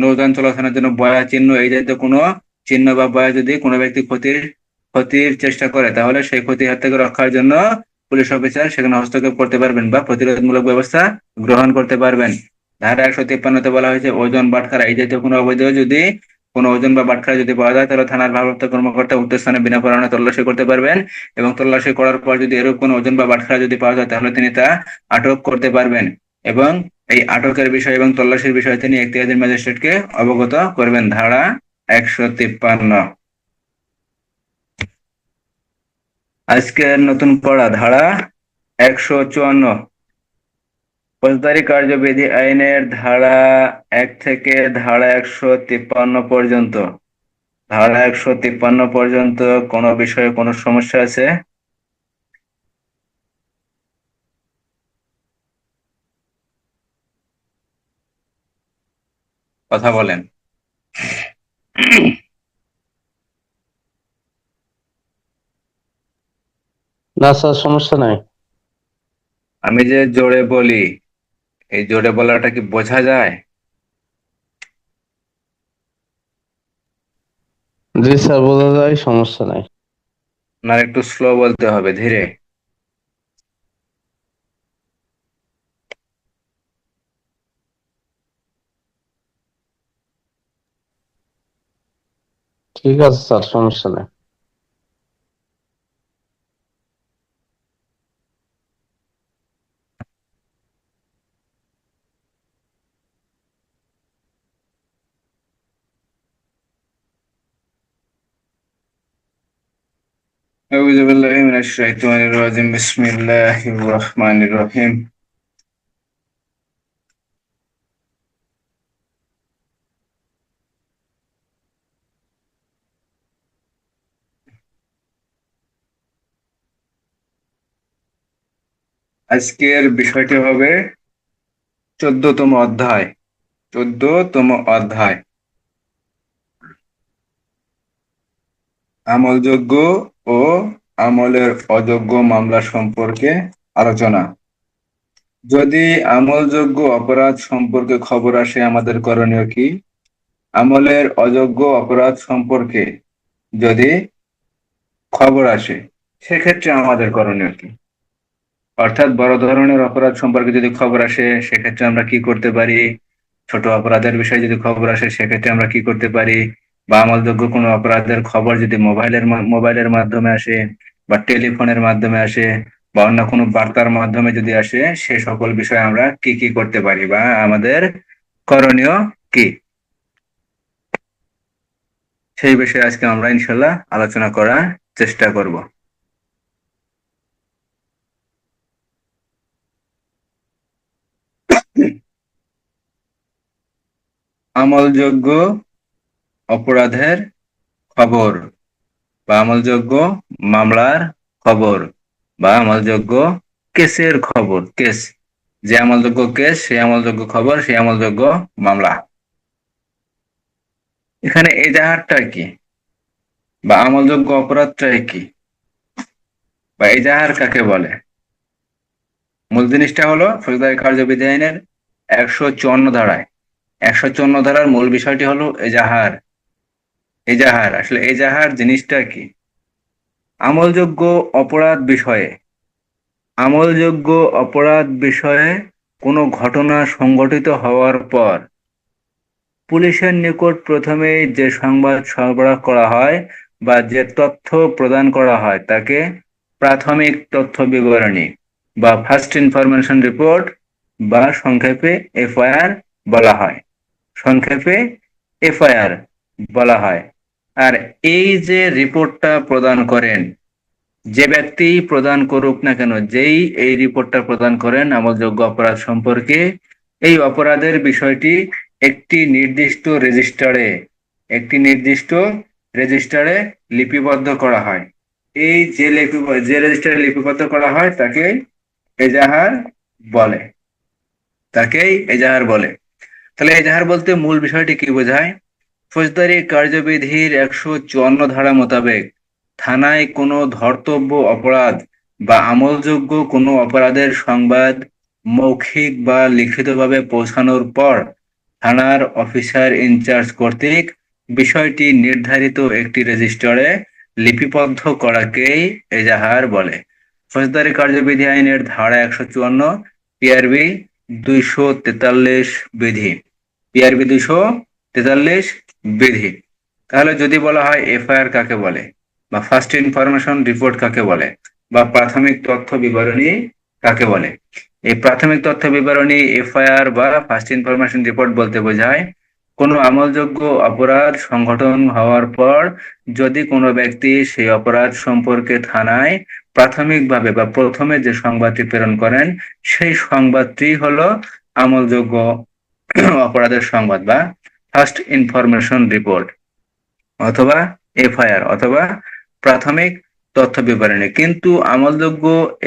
নৌযান চলাচলের জন্য বয়া চিহ্ন, এই জাতীয় কোনো চিহ্ন বা বয়া যদি কোনো ব্যক্তি ক্ষতির চেষ্টা করে, তাহলে সেই ক্ষতির হাত থেকে রক্ষার জন্য পুলিশ অফিসার সেখানে হস্তক্ষেপ করতে পারবেন বা প্রতিরোধমূলক ব্যবস্থা গ্রহণ করতে পারবেন। ধারা 153-তে বলা হয়েছে ওজন, বাটখারা, এই জাতীয় কোনো অবৈধ যদি কোনো ওজন বা বাটখারা যদি পাওয়া যায়, তাহলে থানার ভারপ্রাপ্ত কর্মকর্তা উক্ত স্থানে বিনা পরোয়ানায় তল্লাশি করতে পারবেন, এবং তল্লাশি করার পর যদি এরূপ কোনো ওজন বা বাটখারা যদি পাওয়া যায়, তাহলে তিনি তা আটক করতে পারবেন, এবং এই আটকের বিষয় এবং তল্লাশির বিষয়ে তিনি এখতিয়ারুদ্দিন ম্যাজিস্ট্রেটকে অবগত করবেন। ধারা 153। আজকের নতুন পড়া ধারা 154, ফৌজদারি কার্যবিধি আইনের ধারা 1 থেকে ধারা 153 পর্যন্ত। ধারা 153 পর্যন্ত কোনো বিষয়ে কোনো সমস্যা আছে? কথা বলেন। না স্যার, সমস্যা নাই। আমি যে জোরে বলি, এই জোরে বলাটা কি বোঝা যায়? জি স্যার, বোঝা যায়, সমস্যা নাই। না, একটু স্লো বলতে হবে, ধীরে। ঠিক আছে স্যার, সমস্যা নাই। أعوذ بالله من الشيطان الرجيم بسم الله الرحمن الرحيم আজকের বিষয়টি হবে 14তম অধ্যায়। 14তম অধ্যায় আমলযোগ্য ও আমলের অযোগ্য মামলা সম্পর্কে আলোচনা। যদি আমলযোগ্য অপরাধ সম্পর্কে খবর আসে আমাদের করণীয় কি? আমলের অযোগ্য অপরাধ সম্পর্কে যদি খবর আসে সেক্ষেত্রে আমাদের করণীয় কি? অর্থাৎ বড় ধরনের অপরাধ সম্পর্কে যদি খবর আসে সেক্ষেত্রে আমরা কি করতে পারি, ছোট অপরাধের বিষয়ে যদি খবর আসে সেক্ষেত্রে আমরা কি করতে পারি, বা আমলযোগ্য কোনো অপরাধের খবর যদি মোবাইলের মাধ্যমে আসে, বা টেলিফোনের মাধ্যমে আসে, বা অন্য কোনো বার্তার মাধ্যমে যদি আসে, সে সকল বিষয়ে আমরা কি কি করতে পারি বা আমাদের করণীয় কি, সেই বিষয়ে আজকে আমরা ইনশাল্লাহ আলোচনা করার চেষ্টা করব। আমলযোগ্য অপরাধের খবর বা আমলযোগ্য মামলার খবর বা আমলযোগ্য কেসের খবর। কেস, যে আমলযোগ্য কেস, সেই আমলযোগ্য খবর, সেই আমলযোগ্য মামলা। এখানে এজাহারটা কি বা আমলযোগ্য অপরাধটা কি বা এজাহার কাকে বলে? মূল জিনিসটা হলো ফৌজদারি কার্যবিধি আইনের 154 ধারায়, 154 ধারার মূল বিষয়টি হলো এজাহার। এজাহার আসলে এজাহার জিনিসটা কি? আমলযোগ্য অপরাধ বিষয়ে, আমলযোগ্য অপরাধ বিষয়ে কোনো ঘটনা সংঘটিত হওয়ার পর পুলিশের নিকট প্রথমে যে সংবাদ সরবরাহ করা হয় বা যে তথ্য প্রদান করা হয় তাকে প্রাথমিক তথ্য বিবরণী বা ফার্স্ট ইনফরমেশন রিপোর্ট বা সংক্ষেপে এফআইআর বলা হয়। সংক্ষেপে এফআইআর বলা হয়। আর এই যে রিপোর্টটা প্রদান করেন, যে ব্যক্তি প্রদান করুক না কেন, যেই এই রিপোর্টটা প্রদান করেন আমলযোগ্য অপরাধ সম্পর্কে, এই অপরাধের বিষয়টি একটি নির্দিষ্ট রেজিস্টারে, একটি নির্দিষ্ট রেজিস্টারে লিপিবদ্ধ করা হয়। এই যে রেজিস্টারে লিপিবদ্ধ করা হয় তাকে এজাহার বলে, তাকেই এজাহার বলে। তাহলে এজাহার বলতে মূল বিষয়টি কি বোঝায়? ফৌজদারি কার্যবিধির 154 ধারা মোতাবেক থানায় কোনো ধর্তব্য অপরাধ বা আমলযোগ্য কোনো অপরাধের সংবাদ মৌখিক বা লিখিতভাবে পৌঁছানোর পর থানার অফিসার ইনচার্জ কর্তৃক বিষয়টি নির্ধারিত একটি রেজিস্টারে লিপিবদ্ধ করাকেই এজাহার বলে। ফৌজদারি কার্যবিধি আইনের ধারা 154, পিআরবি 243 বিধি, পিআরবি 243 বিধি। তাহলে যদি বলা হয় এফআইআর কাকে বলে বা ফার্স্ট ইনফরমেশন রিপোর্ট কাকে বলে বা প্রাথমিক তথ্য বিবরণী কাকে বলে, এই প্রাথমিক তথ্য বিবরণী এফআইআর বা ফার্স্ট ইনফরমেশন রিপোর্ট বলতে বোঝায় কোনো আমলযোগ্য অপরাধ সংঘটন হওয়ার পর যদি কোনো ব্যক্তি সেই অপরাধ সম্পর্কে থানায় প্রাথমিকভাবে বা প্রথমে যে সংবাদটি প্রেরণ করেন, সেই সংবাদটি হলো আমলযোগ্য অপরাধের সংবাদ বা ফার্স্ট ইনফরমেশন রিপোর্ট অথবা এফআইআর অথবা প্রাথমিক তথ্য বিবরণী। কিন্তু আমলযোগ্য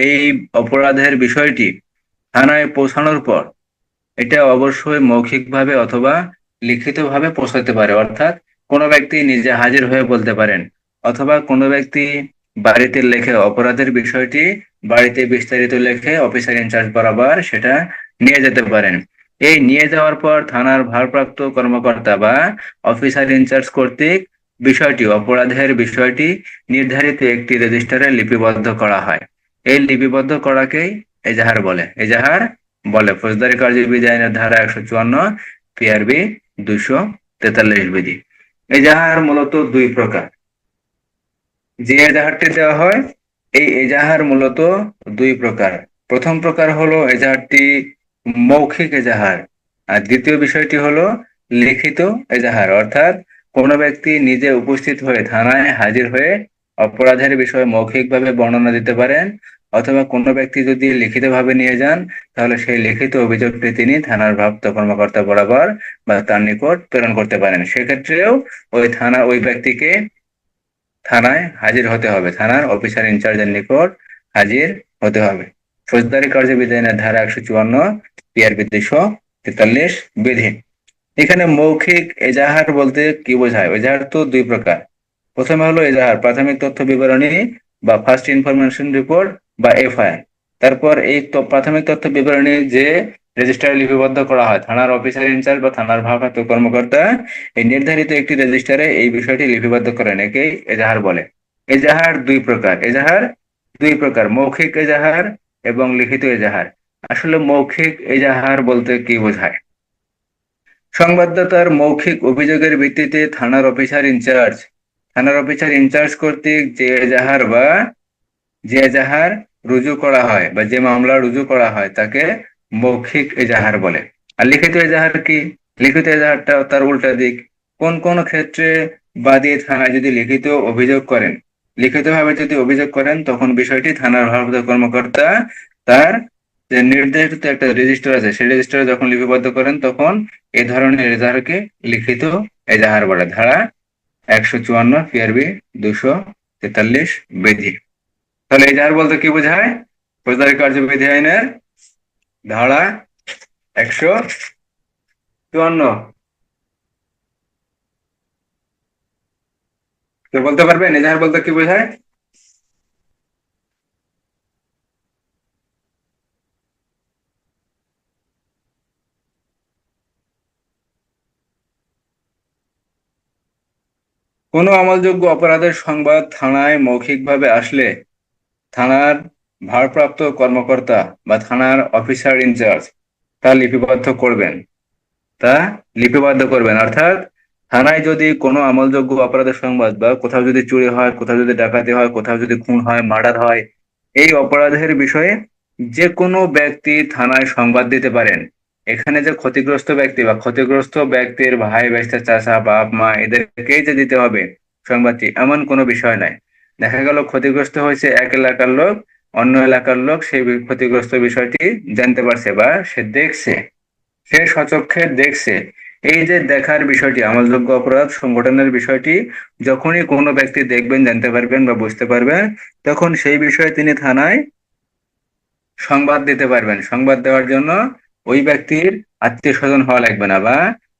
এই অপরাধের বিষয়টি থানায় পৌঁছানোর পর এটা অবশ্যই মৌখিকভাবে অথবা লিখিতভাবে পৌঁছাতে পারে, অর্থাৎ কোনো ব্যক্তি নিজে হাজির হয়ে বলতে পারেন, অথবা কোনো ব্যক্তি বাড়িতে লেখে অপরাধের বিষয়টি বাড়িতে বিস্তারিত লেখে অফিসার ইনচার্জ বরাবর সেটা নিয়ে যেতে পারেন। এই নিয়ে যাওয়ার পর থানার ভারপ্রাপ্ত কর্মকর্তা বা অফিসার ইনচার্জ কর্তৃক বিষয়টি, অপরাধের বিষয়টি নির্ধারিত একটি রেজিস্টারে লিপিবদ্ধ করা হয়। এই লিপিবদ্ধ করাকেই এজাহার বলে, এজাহার বলে। ফৌজদারি কার্যবিধি আইনের ধারা 154, পিআরবি 243 বিধি। এজাহার মূলত দুই প্রকার। যে এজাহারটি দেওয়া হয়, এই এজাহার মূলত দুই প্রকার। প্রথম প্রকার হলো এজাহারটি মৌখিক এজাহার, আর দ্বিতীয় বিষয়টি হলো লিখিত এজাহার, অর্থাৎ কোনো ব্যক্তি নিজে উপস্থিত হয়ে থানায় হাজির হয়ে অপরাধের বিষয়ে মৌখিকভাবে বর্ণনা দিতে পারেন, অথবা কোনো ব্যক্তি যদি লিখিতভাবে নিয়ে যান তাহলে সেই লিখিত অভিযোগটি তিনি থানার ভারপ্রাপ্ত কর্মকর্তা বরাবর বা তার নিকট প্রেরণ করতে পারেন। সেক্ষেত্রেও ওই ব্যক্তিকে থানায় হাজির হতে হবে, থানার অফিসার ইনচার্জের নিকট হাজির হতে হবে। ফৌজদারি কার্যবিধি আইনের ধারা 154, পিআরবি 243 বিধি। এখানে মৌখিক এজাহার বলতে কি বোঝায়? এজাহার তো দুই প্রকার। প্রথমে হলো এজাহার প্রাথমিক তথ্য বিবরণী বা ফার্স্ট ইনফরমেশন রিপোর্ট বা এফআইআর। তারপর এই প্রাথমিক তথ্য বিবরণী যে রেজিস্টারে লিপিবদ্ধ করা হয়, থানার অফিসার ইনচার্জ বা থানার ভারপ্রাপ্ত কর্মকর্তা এই নির্ধারিত একটি রেজিস্টারে এই বিষয়টি লিপিবদ্ধ করেন, একেই এজাহার বলে। এজাহার দুই প্রকার, এজাহার দুই প্রকার, মৌখিক এজাহার এবং লিখিত এজাহার। আসলে মৌখিক এজাহার বলতে কি বোঝায়? সংবাদদাতার মৌখিক অভিযোগের ভিত্তিতে থানার অফিসার ইনচার্জ কর্তৃক যে এজাহার রুজু করা হয় বা যে মামলা রুজু করা হয় তাকে মৌখিক এজাহার বলে। আর লিখিত এজাহার কি? লিখিত এজাহারটা তার উল্টা দিক। কোন কোন ক্ষেত্রে বাদী থানায় যদি লিখিতভাবে যদি অভিযোগ করেন তখন বিষয়টি থানার ভারপ্রাপ্ত কর্মকর্তা তার যে নির্ধারিত একটা রেজিস্টার আছে সেই রেজিস্টারে যখন লিপিবদ্ধ করেন তখন এই ধরনের এজাহারকে লিখিত এজাহার বলে। ধারা 154 পিআরবি 243 বিধি। তাহলে এজাহার বলতে কি বোঝায়? ফৌজদারি কার্যবিধি আইনের ধারা 154। কেউ বলতে পারবেন এজাহার বলতে কি বোঝায়? কোনো আমলযোগ্য অপরাধের সংবাদ থানায় মৌখিকভাবে আসলে থানার ভারপ্রাপ্ত কর্মকর্তা বা থানার অফিসার ইনচার্জ তা লিপিবদ্ধ করবেন। অর্থাৎ থানায় যদি কোনো আমলযোগ্য অপরাধের সংবাদ বা কোথাও যদি চুরি হয়, কোথাও যদি ডাকাতি হয়, কোথাও যদি খুন হয়, মার্ডার হয়, এই অপরাধের বিষয়ে যে কোনো ব্যক্তি থানায় সংবাদ দিতে পারেন। এখানে যে ক্ষতিগ্রস্ত ব্যক্তি বা ক্ষতিগ্রস্ত ব্যক্তির ভাই, বেস্তা, চাচা, বাপ, মা এদেরকেই যে দিতে হবে সংবাদটি এমন কোনো বিষয় নাই। দেখা গেল ক্ষতিগ্রস্ত হয়েছে এক এলাকার লোক, অন্য এলাকার লোক সেই ক্ষতিগ্রস্ত বিষয়টি জানতে পারছে বা সে স্বচক্ষে দেখছে। এই যে দেখার বিষয়টি, আমলযোগ্য অপরাধ সংগঠনের বিষয়টি যখনই কোনো ব্যক্তি দেখবেন, জানতে পারবেন বা বুঝতে পারবেন, তখন সেই বিষয়ে তিনি থানায় সংবাদ দিতে পারবেন। সংবাদ দেওয়ার জন্য ওই ব্যক্তির আত্মীয় স্বজন হওয়া লাগবে না বা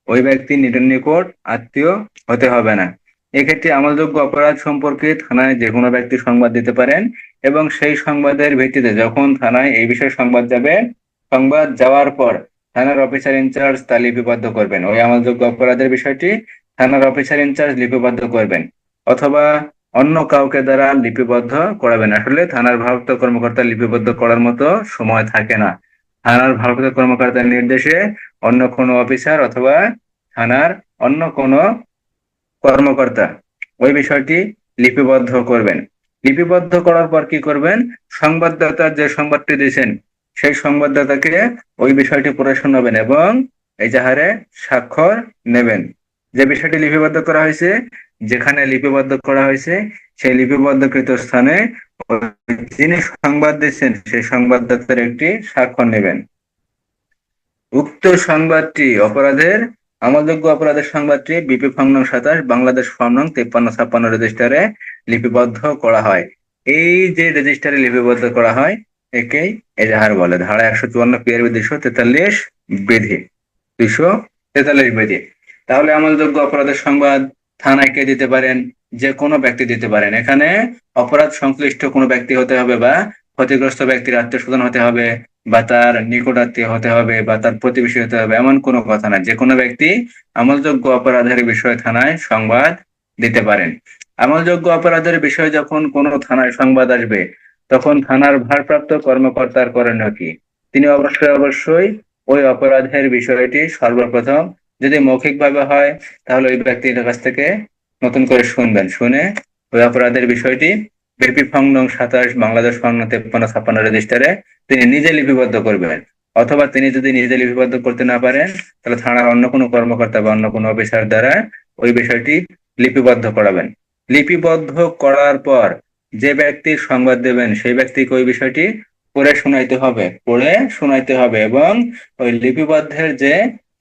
ওই ব্যক্তির নিকট আত্মীয় হতে হবে না। এক্ষেত্রে আমলযোগ্য অপরাধ সম্পর্কে থানায় যে কোনো ব্যক্তি সংবাদ দিতে পারেন এবং সেই সংবাদের ভিত্তিতে যখন থানায় এই বিষয়ে সংবাদ যাবে, সংবাদ যাওয়ার পর থানার অফিসার ইনচার্জ তা লিপিবদ্ধ করবেন। ওই আমলযোগ্য অপরাধের বিষয়টি থানার অফিসার ইনচার্জ লিপিবদ্ধ করবেন অথবা অন্য কাউকে দ্বারা লিপিবদ্ধ করাবেন। আসলে থানার ভারপ্রাপ্ত কর্মকর্তা লিপিবদ্ধ করার মতো সময় থাকে না। থানার ভারপ্রাপ্ত কর্মকর্তার নির্দেশে অন্য কোনো অফিসার অথবা থানার অন্য কোনো কর্মকর্তা ওই বিষয়টি লিপিবদ্ধ করবেন। লিপিবদ্ধ করার পর কি করবেন? সংবাদদাতার যে সংবাদটি দিয়েছেন সেই সংবাদদাতাকে ওই বিষয়টি পড়ে শোনাবেন এবং এজাহারে স্বাক্ষর নেবেন। যে বিষয়টি লিপিবদ্ধ করা হয়েছে, যেখানে লিপিবদ্ধ করা হয়েছে সেই লিপিবদ্ধকৃত স্থানে যিনি সংবাদ দিচ্ছেন সেই সংবাদদাতার একটি স্বাক্ষর নেবেন। উক্ত সংবাদটি আমলযোগ্য অপরাধের সংবাদটি বিপি ফর্ম নং 27 বাংলাদেশ ফর্ম নং 5356 রেজিস্টারে লিপিবদ্ধ করা হয়। এই যে রেজিস্টারে লিপিবদ্ধ করা হয় একেই এজাহার বলে। ধারা 154 পিআরবি 243 বিধি 243 বিধি। তাহলে আমলযোগ্য অপরাধের সংবাদ থানায় কে দিতে পারেন? যে কোনো ব্যক্তি দিতে পারেন। এখানে অপরাধ সংশ্লিষ্ট কোনো ব্যক্তি হতে হবে বা ক্ষতিগ্রস্ত ব্যক্তির আত্মীয় স্বজন হতে হবে বা তার নিকটাত্মীয় হতে হবে বা তার প্রতিবেশী হতে হবে এমন কোনো কথা না। যে কোনো ব্যক্তি আমলযোগ্য অপরাধের বিষয়ে থানায় সংবাদ দিতে পারেন। আমলযোগ্য অপরাধের বিষয়ে যখন কোনো থানায় সংবাদ আসবে তখন থানার ভারপ্রাপ্ত কর্মকর্তার করণীয় কি? তিনি অবশ্যই ওই অপরাধের বিষয়টি সর্বপ্রথম, যদি মৌখিকভাবে হয় তাহলে ওই ব্যক্তির কাছ থেকে নতুন করে শুনবেন। শুনে ওই অপরাধের বিষয়টি বিপি ফর্ম নং 27 বাংলাদেশ ফর্ম নং 5356 রেজিস্টারে তিনি নিজে লিপিবদ্ধ করবেন। অথবা তিনি যদি নিজে লিপিবদ্ধ করতে না পারেন তাহলে থানার অন্য কোনো কর্মকর্তা বা অন্য কোনো অফিসার দ্বারা ওই বিষয়টি লিপিবদ্ধ করাবেন। লিপিবদ্ধ করার পর যে ব্যক্তি সংবাদ দেবেন সেই ব্যক্তিকে ওই বিষয়টি পড়ে শোনাইতে হবে এবং ওই লিপিবদ্ধের যে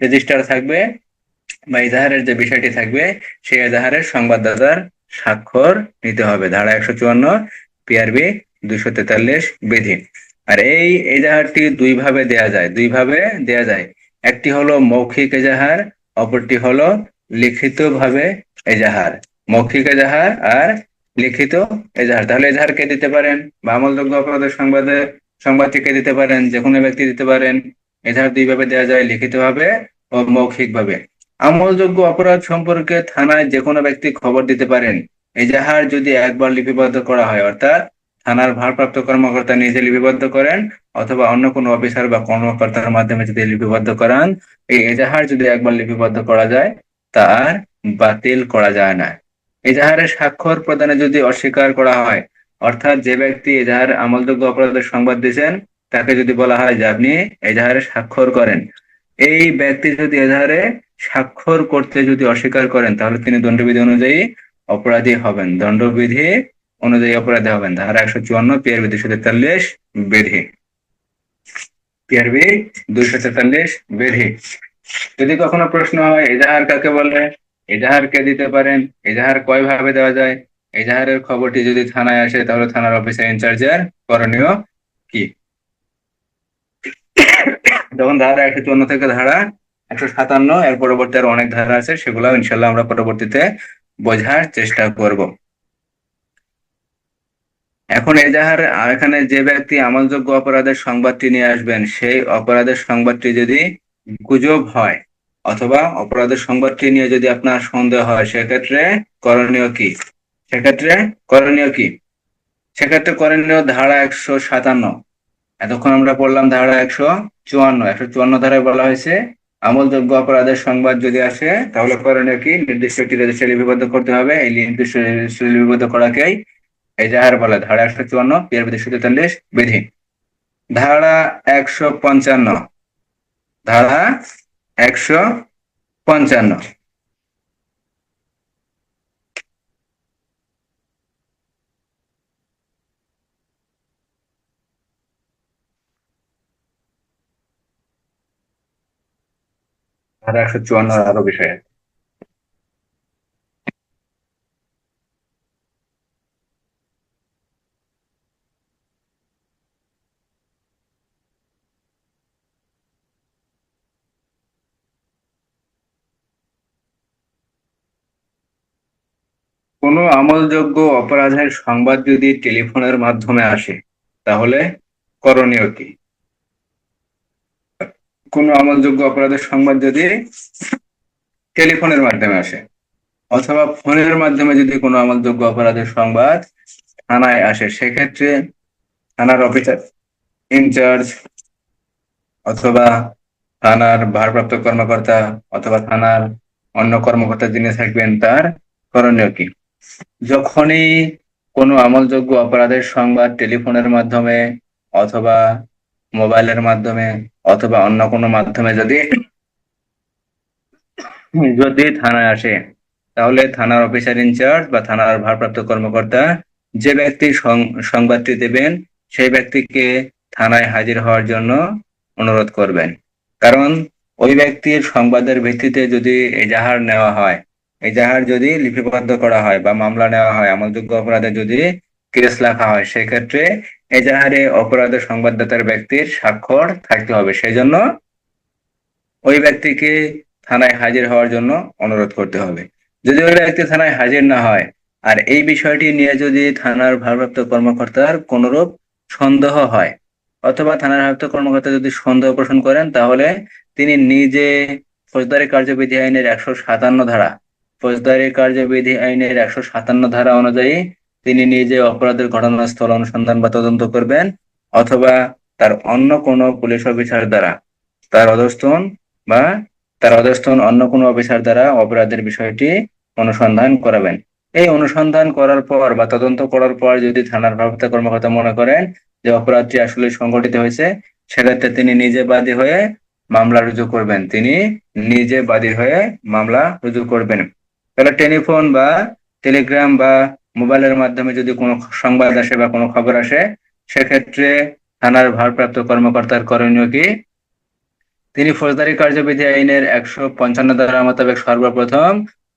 রেজিস্টার থাকবে বা এজাহারের যে বিষয়টি থাকবে সেই এজাহারের সংবাদদাতার স্বাক্ষর নিতে হবে। ধারা 154 পিআরবি 243 বিধি। আর এই এজাহারটি দুইভাবে দেয়া যায়। একটি হলো মৌখিক এজাহার, অপরটি হলো লিখিতভাবে এজাহার। মৌখিক এজাহার আর লিখিত এজাহার। তাহলে এজাহার কে দিতে পারেন বা আমলযোগ্য অপরাধের সংবাদটি কে দিতে পারেন? যে কোনো ব্যক্তি দিতে পারেন। এজাহার দুইভাবে দেওয়া যায়, লিখিতভাবে ও মৌখিকভাবে। আমলযোগ্য অপরাধ সম্পর্কে থানায় যে কোনো ব্যক্তি খবর দিতে পারেন। এজাহার যদি একবার লিপিবদ্ধ করা হয়, অর্থাৎ থানার ভারপ্রাপ্ত কর্মকর্তা নিজে লিপিবদ্ধ করেন অথবা অন্য কোনো অফিসার বা কর্মকর্তার মাধ্যমে যদি লিপিবদ্ধ করান, এই এজাহার যদি একবার লিপিবদ্ধ করা যায় তা আর বাতিল করা যায় না। এজাহারের স্বাক্ষর প্রদানে যদি অস্বীকার করা হয়, অর্থাৎ যে ব্যক্তি এজাহার আমলযোগ্য অপরাধের সংবাদ দিয়েছেন তাকে যদি বলা হয় যে আপনি এজাহারে স্বাক্ষর করেন, এই ব্যক্তি যদি এজাহারে স্বাক্ষর করতে যদি অস্বীকার করেন তাহলে তিনি দণ্ডবিধি অনুযায়ী অপরাধী হবেন। দণ্ডবিধি অনুযায়ী অপরাধী হবেন ধারা 154 পিআরবি 243 বিধি। পিআরবি 243 বিধি। যদি কখনো প্রশ্ন হয় এজাহার কাকে বলে, এজাহার কে দিতে পারেন, এজাহার কয় ভাবে দেওয়া যায়, এজাহারের খবরটি যদি থানায় আসে তাহলে থানার অফিসার ইনচার্জের করণীয় কি? যখন ধারা 154 থেকে ধারা 157 এর পরবর্তী আরো অনেক ধারা আছে, সেগুলো ইনশাল্লাহ আমরা পরবর্তীতে বোঝার চেষ্টা করব। এখন এজাহার এখানে যে ব্যক্তি আমলযোগ্য অপরাধের সংবাদটি নিয়ে আসবেন, সেই অপরাধের সংবাদটি যদি গুজব হয় অথবা অপরাধের সংবাদটি নিয়ে যদি আপনার সন্দেহ হয়, সেক্ষেত্রে করণীয় কি? সেক্ষেত্রে করণীয় ধারা 157। এতক্ষণ আমরা পড়লাম ধারা 154 ধারায় বলা হয়েছে আমলযোগ্য অপরাধের সংবাদ যদি আসে তাহলে করণীয় কি? নির্দিষ্ট একটি রেজিস্ট্রি লিপিবদ্ধ করতে হবে। এই নির্দিষ্ট রেজিস্ট্রি লিপিবদ্ধ করাকেই এজাহার বলে। ধারা 154 পিআরবি 243 বিধি। ধারা 155। ধারা 155। ধারা 154 আরো বিষয় আছে। কোনো আমলযোগ্য অপরাধের সংবাদ যদি টেলিফোনের মাধ্যমে আসে তাহলে করণীয় কি? কোনো আমলযোগ্য অপরাধের সংবাদ যদি টেলিফোনের মাধ্যমে আসে অথবা ফোনের মাধ্যমে যদি কোনো আমলযোগ্য অপরাধের সংবাদ থানায় আসে, সেক্ষেত্রে থানার অফিসার ইনচার্জ অথবা থানার ভারপ্রাপ্ত কর্মকর্তা অথবা থানার অন্য কর্মকর্তা যিনি থাকবেন তার করণীয় কি? যখনই কোনো আমলযোগ্য অপরাধের সংবাদ টেলিফোনের মাধ্যমে অথবা মোবাইলের মাধ্যমে অথবা অন্য কোনো মাধ্যমে যদি থানায় আসে, তাহলে থানার অফিসার ইনচার্জ বা থানার ভারপ্রাপ্ত কর্মকর্তা যে ব্যক্তি সংবাদটি দেবেন সেই ব্যক্তিকে থানায় হাজির হওয়ার জন্য অনুরোধ করবেন। কারণ ওই ব্যক্তির সংবাদের ভিত্তিতে যদি এজাহার নেওয়া হয়, এজাহার যদি লিপিবদ্ধ করা হয় বা মামলা নেওয়া হয়, আমলযোগ্য অপরাধে যদি কেস লেখা হয়, সেক্ষেত্রে এজাহারে অপরাধের সংবাদদাতার ব্যক্তির স্বাক্ষর থাকতে হবে। সেই জন্য ওই ব্যক্তিকে থানায় হাজির হওয়ার জন্য অনুরোধ করতে হবে। যদি ওই ব্যক্তি থানায় হাজির না হয় আর এই বিষয়টি নিয়ে যদি থানার ভারপ্রাপ্ত কর্মকর্তার কোনরূপ সন্দেহ হয় অথবা থানার ভারপ্রাপ্ত কর্মকর্তা যদি সন্দেহ পোষণ করেন, তাহলে তিনি নিজে ফৌজদারি কার্যবিধি আইনের 157 ধারা অনুযায়ী তিনি নিজে অপরাধের ঘটনাস্থল অনুসন্ধান বা তদন্ত করবেন অথবা তার অন্য কোনো পুলিশ অফিসার দ্বারা তার অধস্তন অন্য কোনো অফিসার দ্বারা অপরাধের বিষয়টি অনুসন্ধান করাবেন। এই অনুসন্ধান করার পর বা তদন্ত করার পর যদি থানার ভারপ্রাপ্ত কর্মকর্তা মনে করেন যে অপরাধটি আসলে সংঘটিত হয়েছে, সেক্ষেত্রে তিনি নিজে বাদী হয়ে মামলা রুজু করবেন। তাহলে টেলিফোন বা টেলিগ্রাম বা মোবাইলের মাধ্যমে যদি কোনো সংবাদ আসে বা কোনো খবর আসে, সেক্ষেত্রে থানার ভারপ্রাপ্ত কর্মকর্তার করণীয় কি? তিনি ফৌজদারি কার্যবিধি আইনের 155 ধারা মোতাবেক সর্বপ্রথম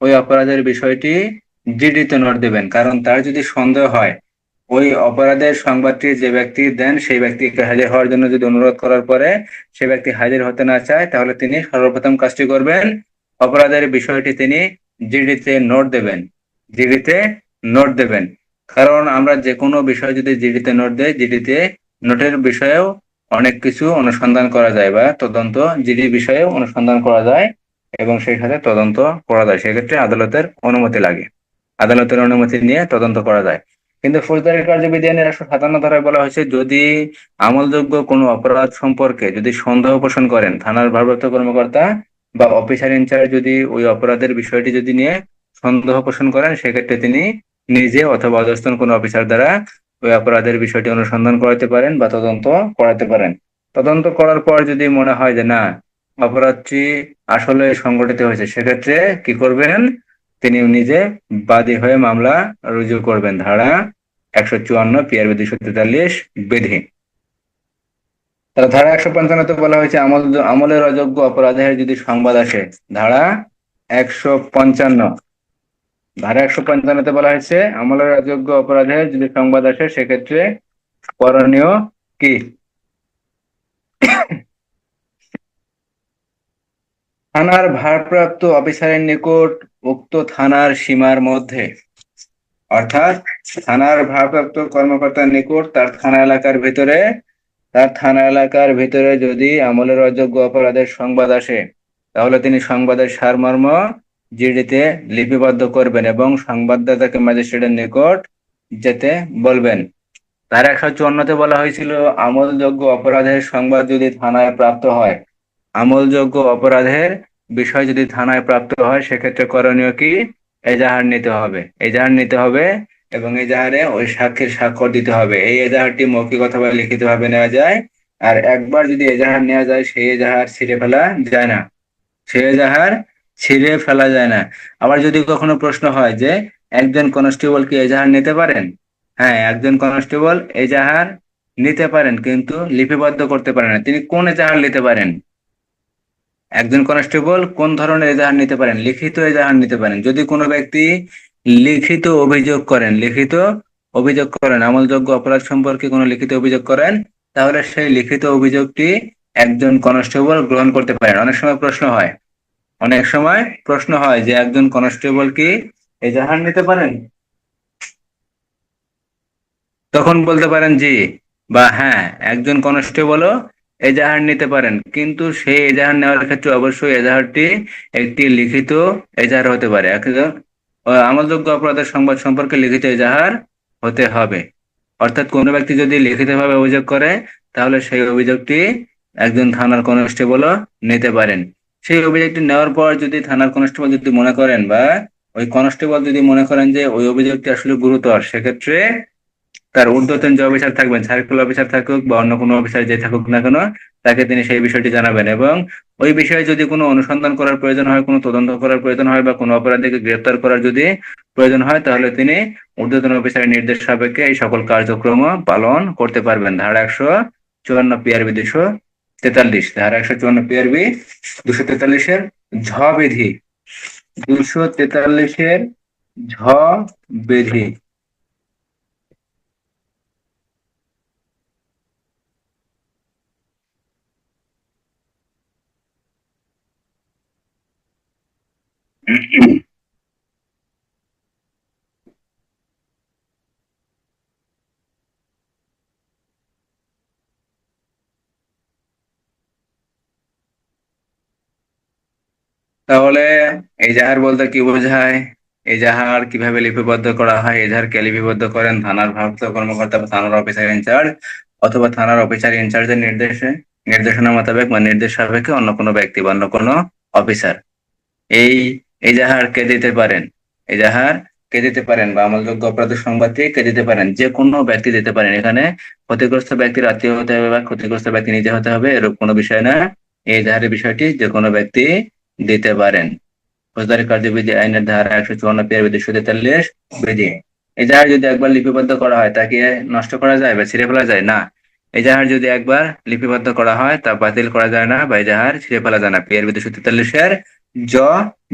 ওই অপরাধের বিষয়টি জিডিতে নোট দেবেন। কারণ তার যদি সন্দেহ হয় ওই অপরাধের সংবাদটি যে ব্যক্তি দেন সেই ব্যক্তিকে হাজির হওয়ার জন্য যদি অনুরোধ করার পরে সে ব্যক্তি হাজির হতে না চায়, তাহলে তিনি সর্বপ্রথম কাজটি করবেন, অপরাধের বিষয়টি তিনি জিডিতে নোট দেবেন। কারণ আমরা যে কোনো বিষয় যদি জিডিতে নোট দেই, জিডিতে নোটের বিষয়েও অনেক কিছু অনুসন্ধান করা যায় বা তদন্ত জিডি বিষয়ে অনুসন্ধান করা যায় এবং সেই সাথে তদন্ত করা যায়। সেক্ষেত্রে আদালতের অনুমতি লাগে, আদালতের অনুমতি নিয়ে তদন্ত করা যায়। কিন্তু ফৌজদারি কার্যবিধি আইনের 157 ধারায় বলা হয়েছে, যদি আমলযোগ্য কোনো অপরাধ সম্পর্কে যদি সন্দেহ পোষণ করেন থানার ভারপ্রাপ্ত কর্মকর্তা বা অফিসার ইনচার্জ, যদি ওই অপরাধের বিষয়টি যদি নিয়ে সন্দেহ পোষণ করেন, সেক্ষেত্রে তিনি নিজে অথবা অধস্তন কোনো অফিসার দ্বারা ওই অপরাধের বিষয়টি অনুসন্ধান করাতে পারেন বা তদন্ত করাতে পারেন। তদন্ত করার পর যদি মনে হয় যে না, অপরাধটি আসলে সংগঠিত হয়েছে, সেক্ষেত্রে কি করবেন, তিনি নিজে বাদী হয়ে মামলা রুজু করবেন। ধারা 154 পিআরবি 243 বিধি। তাহলে ধারা 155 বলা হয়েছে আমলের অযোগ্য অপরাধের যদি সংবাদ আসে। ধারা 155, ধারা 155 বলা হয়েছে আমলের অযোগ্য অপরাধের যদি সংবাদ আসে, সেক্ষেত্রে করণীয় কি? থানার ভারপ্রাপ্ত অফিসারের নিকট উক্ত থানার সীমার মধ্যে, অর্থাৎ থানার ভারপ্রাপ্ত কর্মকর্তার নিকট তার থানা এলাকার ভিতরে যদি আমলের অযোগ্য অপরাধের সংবাদ আসে, তাহলে তিনি সংবাদের সারমর্ম জিডিতে লিপিবদ্ধ করবেন এবং সংবাদদাতাকে ম্যাজিস্ট্রেটের নিকট যেতে বলবেন। ধারা 154 বলা হয়েছিল, আমলযোগ্য অপরাধের সংবাদ যদি থানায় প্রাপ্ত হয়, আমলযোগ্য অপরাধের বিষয় যদি থানায় প্রাপ্ত হয়, সেক্ষেত্রে করণীয় কি? এজাহার নিতে হবে, এজাহার নিতে হবে এবং এজাহারে ওই সাক্ষীর স্বাক্ষর দিতে হবে। এই এজাহারটি মৌখিক অথবা লিখিত ভাবে নেওয়া যায়। আর একবার যদি এজাহার নেওয়া যায়, সেই এজাহার ছিঁড়ে ফেলা যায় না, সেই এজাহার ছিঁড়ে ফেলা যায় না। আবার যদি কখনো প্রশ্ন হয় যে একজন কনস্টেবল কি এজাহার নিতে পারেন? হ্যাঁ, একজন কনস্টেবল এজাহার নিতে পারেন, কিন্তু লিপিবদ্ধ করতে পারেন না। তিনি কোন এজাহার নিতে পারেন? একজন কনস্টেবল কোন ধরনের এজাহার নিতে পারেন? লিখিত এজাহার নিতে পারেন। যদি কোনো ব্যক্তি লিখিত অভিযোগ করেন আমলযোগ্য অপরাধ সম্পর্কে কোনো লিখিত অভিযোগ করেন, তাহলে সেই লিখিত অভিযোগটি একজন কনস্টেবল গ্রহণ করতে পারেন। অনেক সময় প্রশ্ন হয় যে একজন কনস্টেবল কি এজাহার নিতে পারেন? তখন বলতে পারেন জি বা হ্যাঁ, একজন কনস্টেবলও এজাহার নিতে পারেন, কিন্তু সেই এজাহার নেওয়ার ক্ষেত্রে অবশ্যই এজাহারটি একটি লিখিত এজাহার হতে পারে। আমলযোগ্য অপরাধের সংবাদ সম্পর্কে লিখিত এজাহার হতে হবে। অর্থাৎ কোনো ব্যক্তি যদি লিখিতভাবে অভিযোগ করে, তাহলে সেই অভিযোগটি একজন থানার কনস্টেবলও নিতে পারেন। সেই অভিযোগটি নেওয়ার পর যদি থানার কনস্টেবল যদি মনে করেন বা ওই কনস্টেবল যদি মনে করেন যে ওই অভিযোগটি আসলে গুরুতর, সেক্ষেত্রে তার ঊর্ধ্বতন যে অফিসার থাকবেন, সার্কেল অফিসার থাকুক বা অন্য কোনো অফিসার যে থাকুক না কেন, তাকে তিনি সেই বিষয়টি জানাবেন এবং ওই বিষয়ে যদি কোনো অনুসন্ধান করার প্রয়োজন হয়, কোনো তদন্ত করার প্রয়োজন হয় বা কোনো অপরাধীকে গ্রেফতার করার যদি প্রয়োজন হয়, তাহলে তিনি ঊর্ধ্বতন অফিসারের নির্দেশ সাপেক্ষে এই সকল কার্যক্রম পালন করতে পারবেন। ধারা 154 পিআরবি 243, ধারা 154 পিআরবি 243 ঝ বিধি, 243 ঝ বিধি। তাহলে এজাহার বলতে কি বোঝায়? এজাহার কিভাবে লিপিবদ্ধ করা হয়? এজাহার কে লিপিবদ্ধ করেন? থানার ভারপ্রাপ্ত কর্মকর্তা বা থানার অফিসার ইনচার্জ অথবা থানার অফিসার ইনচার্জের নির্দেশনা মোতাবেক বা নির্দেশ সাপেক্ষে অন্য কোনো ব্যক্তি বা অন্য কোনো অফিসার। এই এজাহার কে দিতে পারেন? এজাহার কে দিতে পারেন বা আমলযোগ্য অপরাধের সংবাদটি কে দিতে পারেন? যে কোনো ব্যক্তি দিতে পারেন। এখানে ক্ষতিগ্রস্ত ব্যক্তির আত্মীয় হতে হবে বা ক্ষতিগ্রস্ত ব্যক্তি নিজে হতে হবে, এরূপ কোনো বিষয় না। এই এজাহারের বিষয়টি যে কোনো ব্যক্তি দিতে পারেন। ফৌজদারি কার্যবিধি আইনের ধারা 154 পিআরবি 243 বিধি। এজাহার যদি একবার লিপিবদ্ধ করা হয়, তাকে নষ্ট করা যায় বা ছিঁড়ে ফেলা যায় না। এজাহার যদি একবার লিপিবদ্ধ করা হয়, তা বাতিল করা যায় না বা এজাহার ছিঁড়ে ফেলা যায় না। পিআরবি 243 জ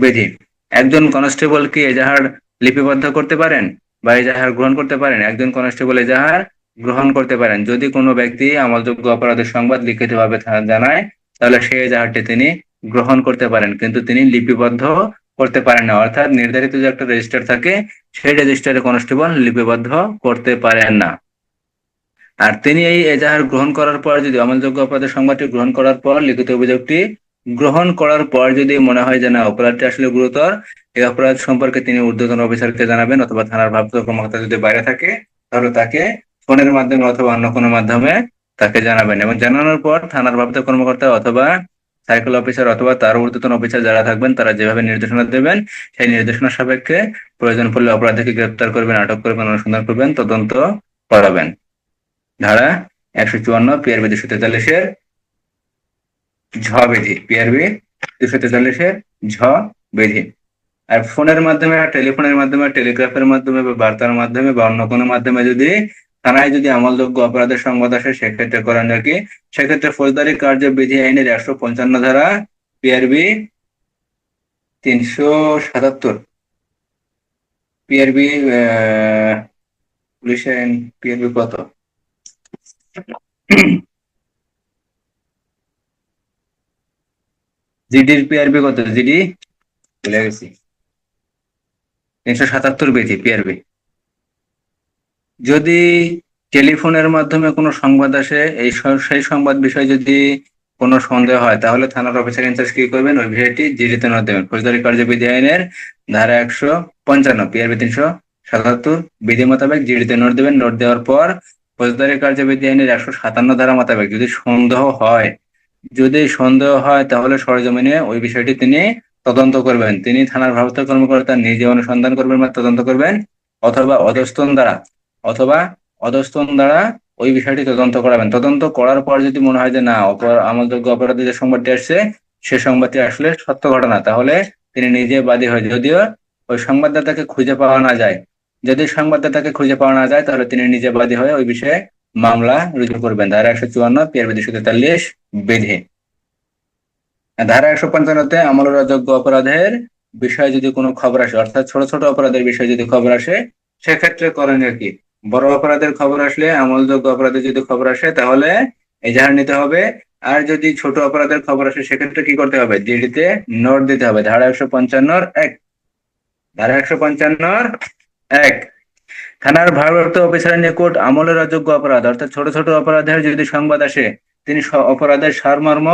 বিধি। একজন কনস্টেবল কি এজাহার লিপিবদ্ধ করতে পারেন বা এজাহার গ্রহণ করতে পারেন? একজন কনস্টেবল এজাহার গ্রহণ করতে পারেন। যদি কোনো ব্যক্তি আমলযোগ্য অপরাধের সংবাদ লিখিতভাবে জানায়, তাহলে সেই এজাহারটি তিনি গ্রহণ করতে পারেন, কিন্তু তিনি লিপিবদ্ধ করতে পারেন না। অর্থাৎ নির্ধারিত যে একটা রেজিস্টার থাকে, সেই রেজিস্টারে কনস্টেবল লিপিবদ্ধ করতে পারেন না। আর তিনি এই এজাহার গ্রহণ করার পর, যদি আমলযোগ্য অপরাধের সংবাদটি গ্রহণ করার পর, লিখিত অভিযোগটি গ্রহণ করার পর যদি মনে হয় যে না, অপরাধটি আসলে গুরুতর, এই অপরাধ সম্পর্কে তিনি ঊর্ধ্বতন অফিসারকে জানাবেন অথবা থানার ভারপ্রাপ্ত কর্মকর্তা যদি বাইরে থাকে, তাহলে তাকে ফোনের মাধ্যমে অথবা অন্য কোনো মাধ্যমে তাকে জানাবেন, এবং জানানোর পর থানার ভারপ্রাপ্ত কর্মকর্তা অথবা সাইকেল অফিসার অথবা তার ঊর্ধ্বতন অফিসার যারা থাকবেন তারা যেভাবে নির্দেশনা দেবেন সেই নির্দেশনা সাপেক্ষে প্রয়োজন পড়লে অপরাধীকে গ্রেপ্তার করবেন, আটক করবেন, অনুসন্ধান করবেন, তদন্ত করাবেন। ধারা 154 পিআরবি 243-এর ঝ বিধি, পিআরবি 243-এর ঝ বিধি। আর ফোনের মাধ্যমে, টেলিফোনের মাধ্যমে, টেলিগ্রাফের মাধ্যমে বা বার্তার মাধ্যমে বা অন্য কোনো মাধ্যমে যদি থানায় যদি আমলযোগ্য অপরাধের সংবাদ আসে সেক্ষেত্রে করণীয় কি? সেক্ষেত্রে ফৌজদারি কার্যবিধি আইনের 155 ধারা, পিআরবি 377, পিআরবি পুলিশ আইন পিআরবি কত, জিডির পিআরবি কত, জিডি ভুলে গেছি, 377 বিধি পিআরবি। যদি টেলিফোনের মাধ্যমে কোনো সংবাদ আসে, সেই সংবাদ বিষয়ে যদি কোনো সন্দেহ হয় তাহলে থানার অফিসার ইনচার্জ কি করবেন? ওই বিষয়টি জিডিতে নোট দেবেন। ফৌজদারি কার্যবিধি আইনের ধারা 155 পিআরবি 377 বিধি মোতাবেক জিডিতে নোট দেবেন। নোট দেওয়ার পর ফৌজদারি কার্যবিধি আইনের 157 ধারা মোতাবেক যদি সন্দেহ হয় তাহলে সরেজমিনে ওই বিষয়টি তিনি তদন্ত করবেন। তিনি থানার ভারপ্রাপ্ত কর্মকর্তা নিজে অনুসন্ধান করবেন বা তদন্ত করবেন, অথবা অধস্তন দ্বারা ওই বিষয়টি তদন্ত করাবেন। তদন্ত করার পর যদি মনে হয় যে না আমলযোগ্য অপরাধী যে সংবাদটি আসছে সে সংবাদটি আসলে সত্য ঘটনা, তাহলে তিনি নিজে বাদী হয়। যদিও ওই সংবাদদাতাকে খুঁজে পাওয়া না যায়, তাহলে তিনি নিজে বাদী হয়ে ওই বিষয়ে মামলা রুজু করবেন। ধারা 154 পিআরবি 243 বিধি। ধারা 155-তে আমলযোগ্য অপরাধের বিষয়ে যদি কোনো খবর আসে, অর্থাৎ ছোট ছোট অপরাধের বিষয়ে যদি খবর আসে সেক্ষেত্রে করণীয় কি? বড় অপরাধের খবর আসলে, আমলযোগ্য অপরাধের যদি খবর আসে তাহলে এজাহার নিতে হবে। আর যদি ছোট অপরাধের খবর আসে সেক্ষেত্রে কি করতে হবে? জিডিতে নোট দিতে হবে। ধারা 155-1 থানার ভারপ্রাপ্ত অফিসারের নিকট আমলের অযোগ্য অপরাধ অর্থাৎ ছোট ছোট অপরাধের যদি সংবাদ আসে তিনি অপরাধের সারমর্ম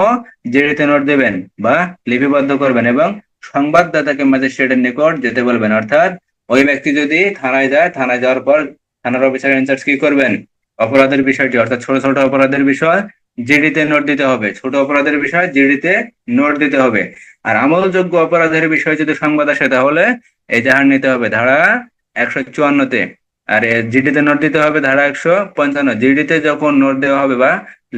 জিডিতে নোট দেবেন বা লিপিবদ্ধ করবেন এবং সংবাদদাতাকে ম্যাজিস্ট্রেটের নিকট যেতে বলবেন। অর্থাৎ ওই ব্যক্তি যদি থানায় যায়, থানায় যাওয়ার পর থানার অফিসার ইনচার্জ কি করবেন? অপরাধের বিষয়টি অর্থাৎ ছোট ছোট অপরাধের বিষয় জিডিতে নোট দিতে হবে, ছোট অপরাধের বিষয় জিডিতে নোট দিতে হবে। আর আমলযোগ্য অপরাধের বিষয়ে যদি সংবাদ আসে তাহলে এজাহার নিতে হবে ধারা 154-তে। আর জিডিতে নোট দিতে হবে ধারা 155। জিডিতে যখন নোট দেওয়া হবে বা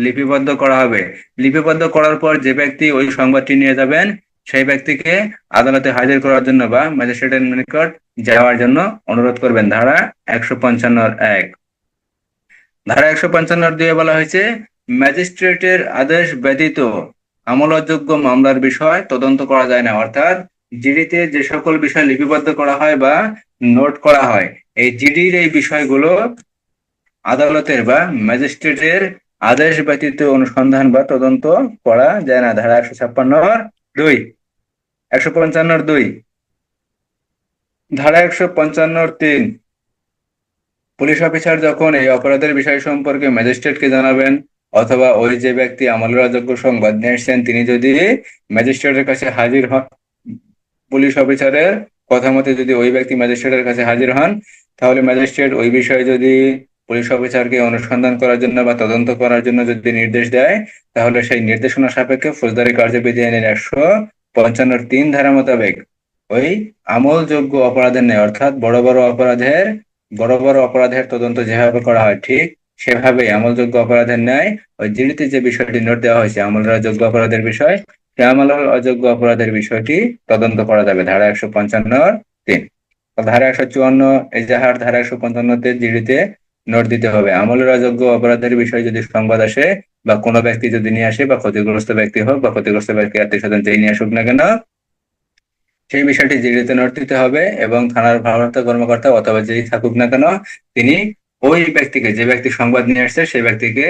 লিপিবদ্ধ করা হবে, লিপিবদ্ধ করার পর যে ব্যক্তি ওই সংবাদটি নিয়ে যাবেন সেই ব্যক্তিকে আদালতে হাজির করার জন্য বা ম্যাজিস্ট্রেটের নিকট যাওয়ার জন্য অনুরোধ করবেন। ধারা 155-1। ধারা 155-2 বলা হয়েছে ম্যাজিস্ট্রেটের আদেশ ব্যতীত আমলযোগ্য মামলার বিষয় তদন্ত করা যায় না। অর্থাৎ জিডিতে যে সকল বিষয় লিপিবদ্ধ করা হয় বা নোট করা হয়, এই জিডির এই বিষয়গুলো আদালতের বা ম্যাজিস্ট্রেটের আদেশ ব্যতীত অনুসন্ধান বা তদন্ত করা যায় না। ধারা 156-2, 155-2। ধারা 155-3 পুলিশ অফিসার যখন এই অপরাধের বিষয় সম্পর্কে ম্যাজিস্ট্রেটকে জানাবেন অথবা ওই যে ব্যক্তি আমলের অযোগ্য সংবাদ নিয়ে এসেছেন তিনি যদি ম্যাজিস্ট্রেটের কাছে হাজির হন, পুলিশ অফিসারের কথা মতে যদি ওই ব্যক্তি ম্যাজিস্ট্রেটের কাছে হাজির হন তাহলে ম্যাজিস্ট্রেট ওই বিষয়ে যদি পুলিশ অফিসারকে অনুসন্ধান করার জন্য বা তদন্ত করার জন্য যদি নির্দেশ দেয় তাহলে সেই নির্দেশনা সাপেক্ষে ফৌজদারি কার্যবিধি আইনের 155-3 ধারা মোতাবেক ওই আমলযোগ্য অপরাধের ন্যায় অর্থাৎ বড় বড় অপরাধের তদন্ত যেভাবে করা হয় ঠিক সেভাবে আমলযোগ্য অপরাধের ন্যায় ওই জিডিতে যে বিষয়টি নোট দেওয়া হয়েছে আমলের অযোগ্য অপরাধের বিষয়, সে আমলের অযোগ্য অপরাধের বিষয়টি তদন্ত করা যাবে। ধারা 155-3। ধারা 154 এজাহার, ধারা 155-তে জিডিতে নোট দিতে হবে। আমলের অযোগ্য অপরাধের বিষয়ে যদি সংবাদ আসে বা কোনো ব্যক্তি যদি নিয়ে আসে বা ক্ষতিগ্রস্ত ব্যক্তি হোক বা ক্ষতিগ্রস্ত ব্যক্তি আত্মীয় স্বজন যেই নিয়ে আসুক না কেন সেই বিষয়টি জিডিতে নোট দিতে হবে এবং থানার ভারপ্রাপ্ত কর্মকর্তা অথবা যেই থাকুক না কেন তিনি ওই ব্যক্তিকে, যে ব্যক্তি সংবাদ নিয়ে আসছে সেই ব্যক্তিকে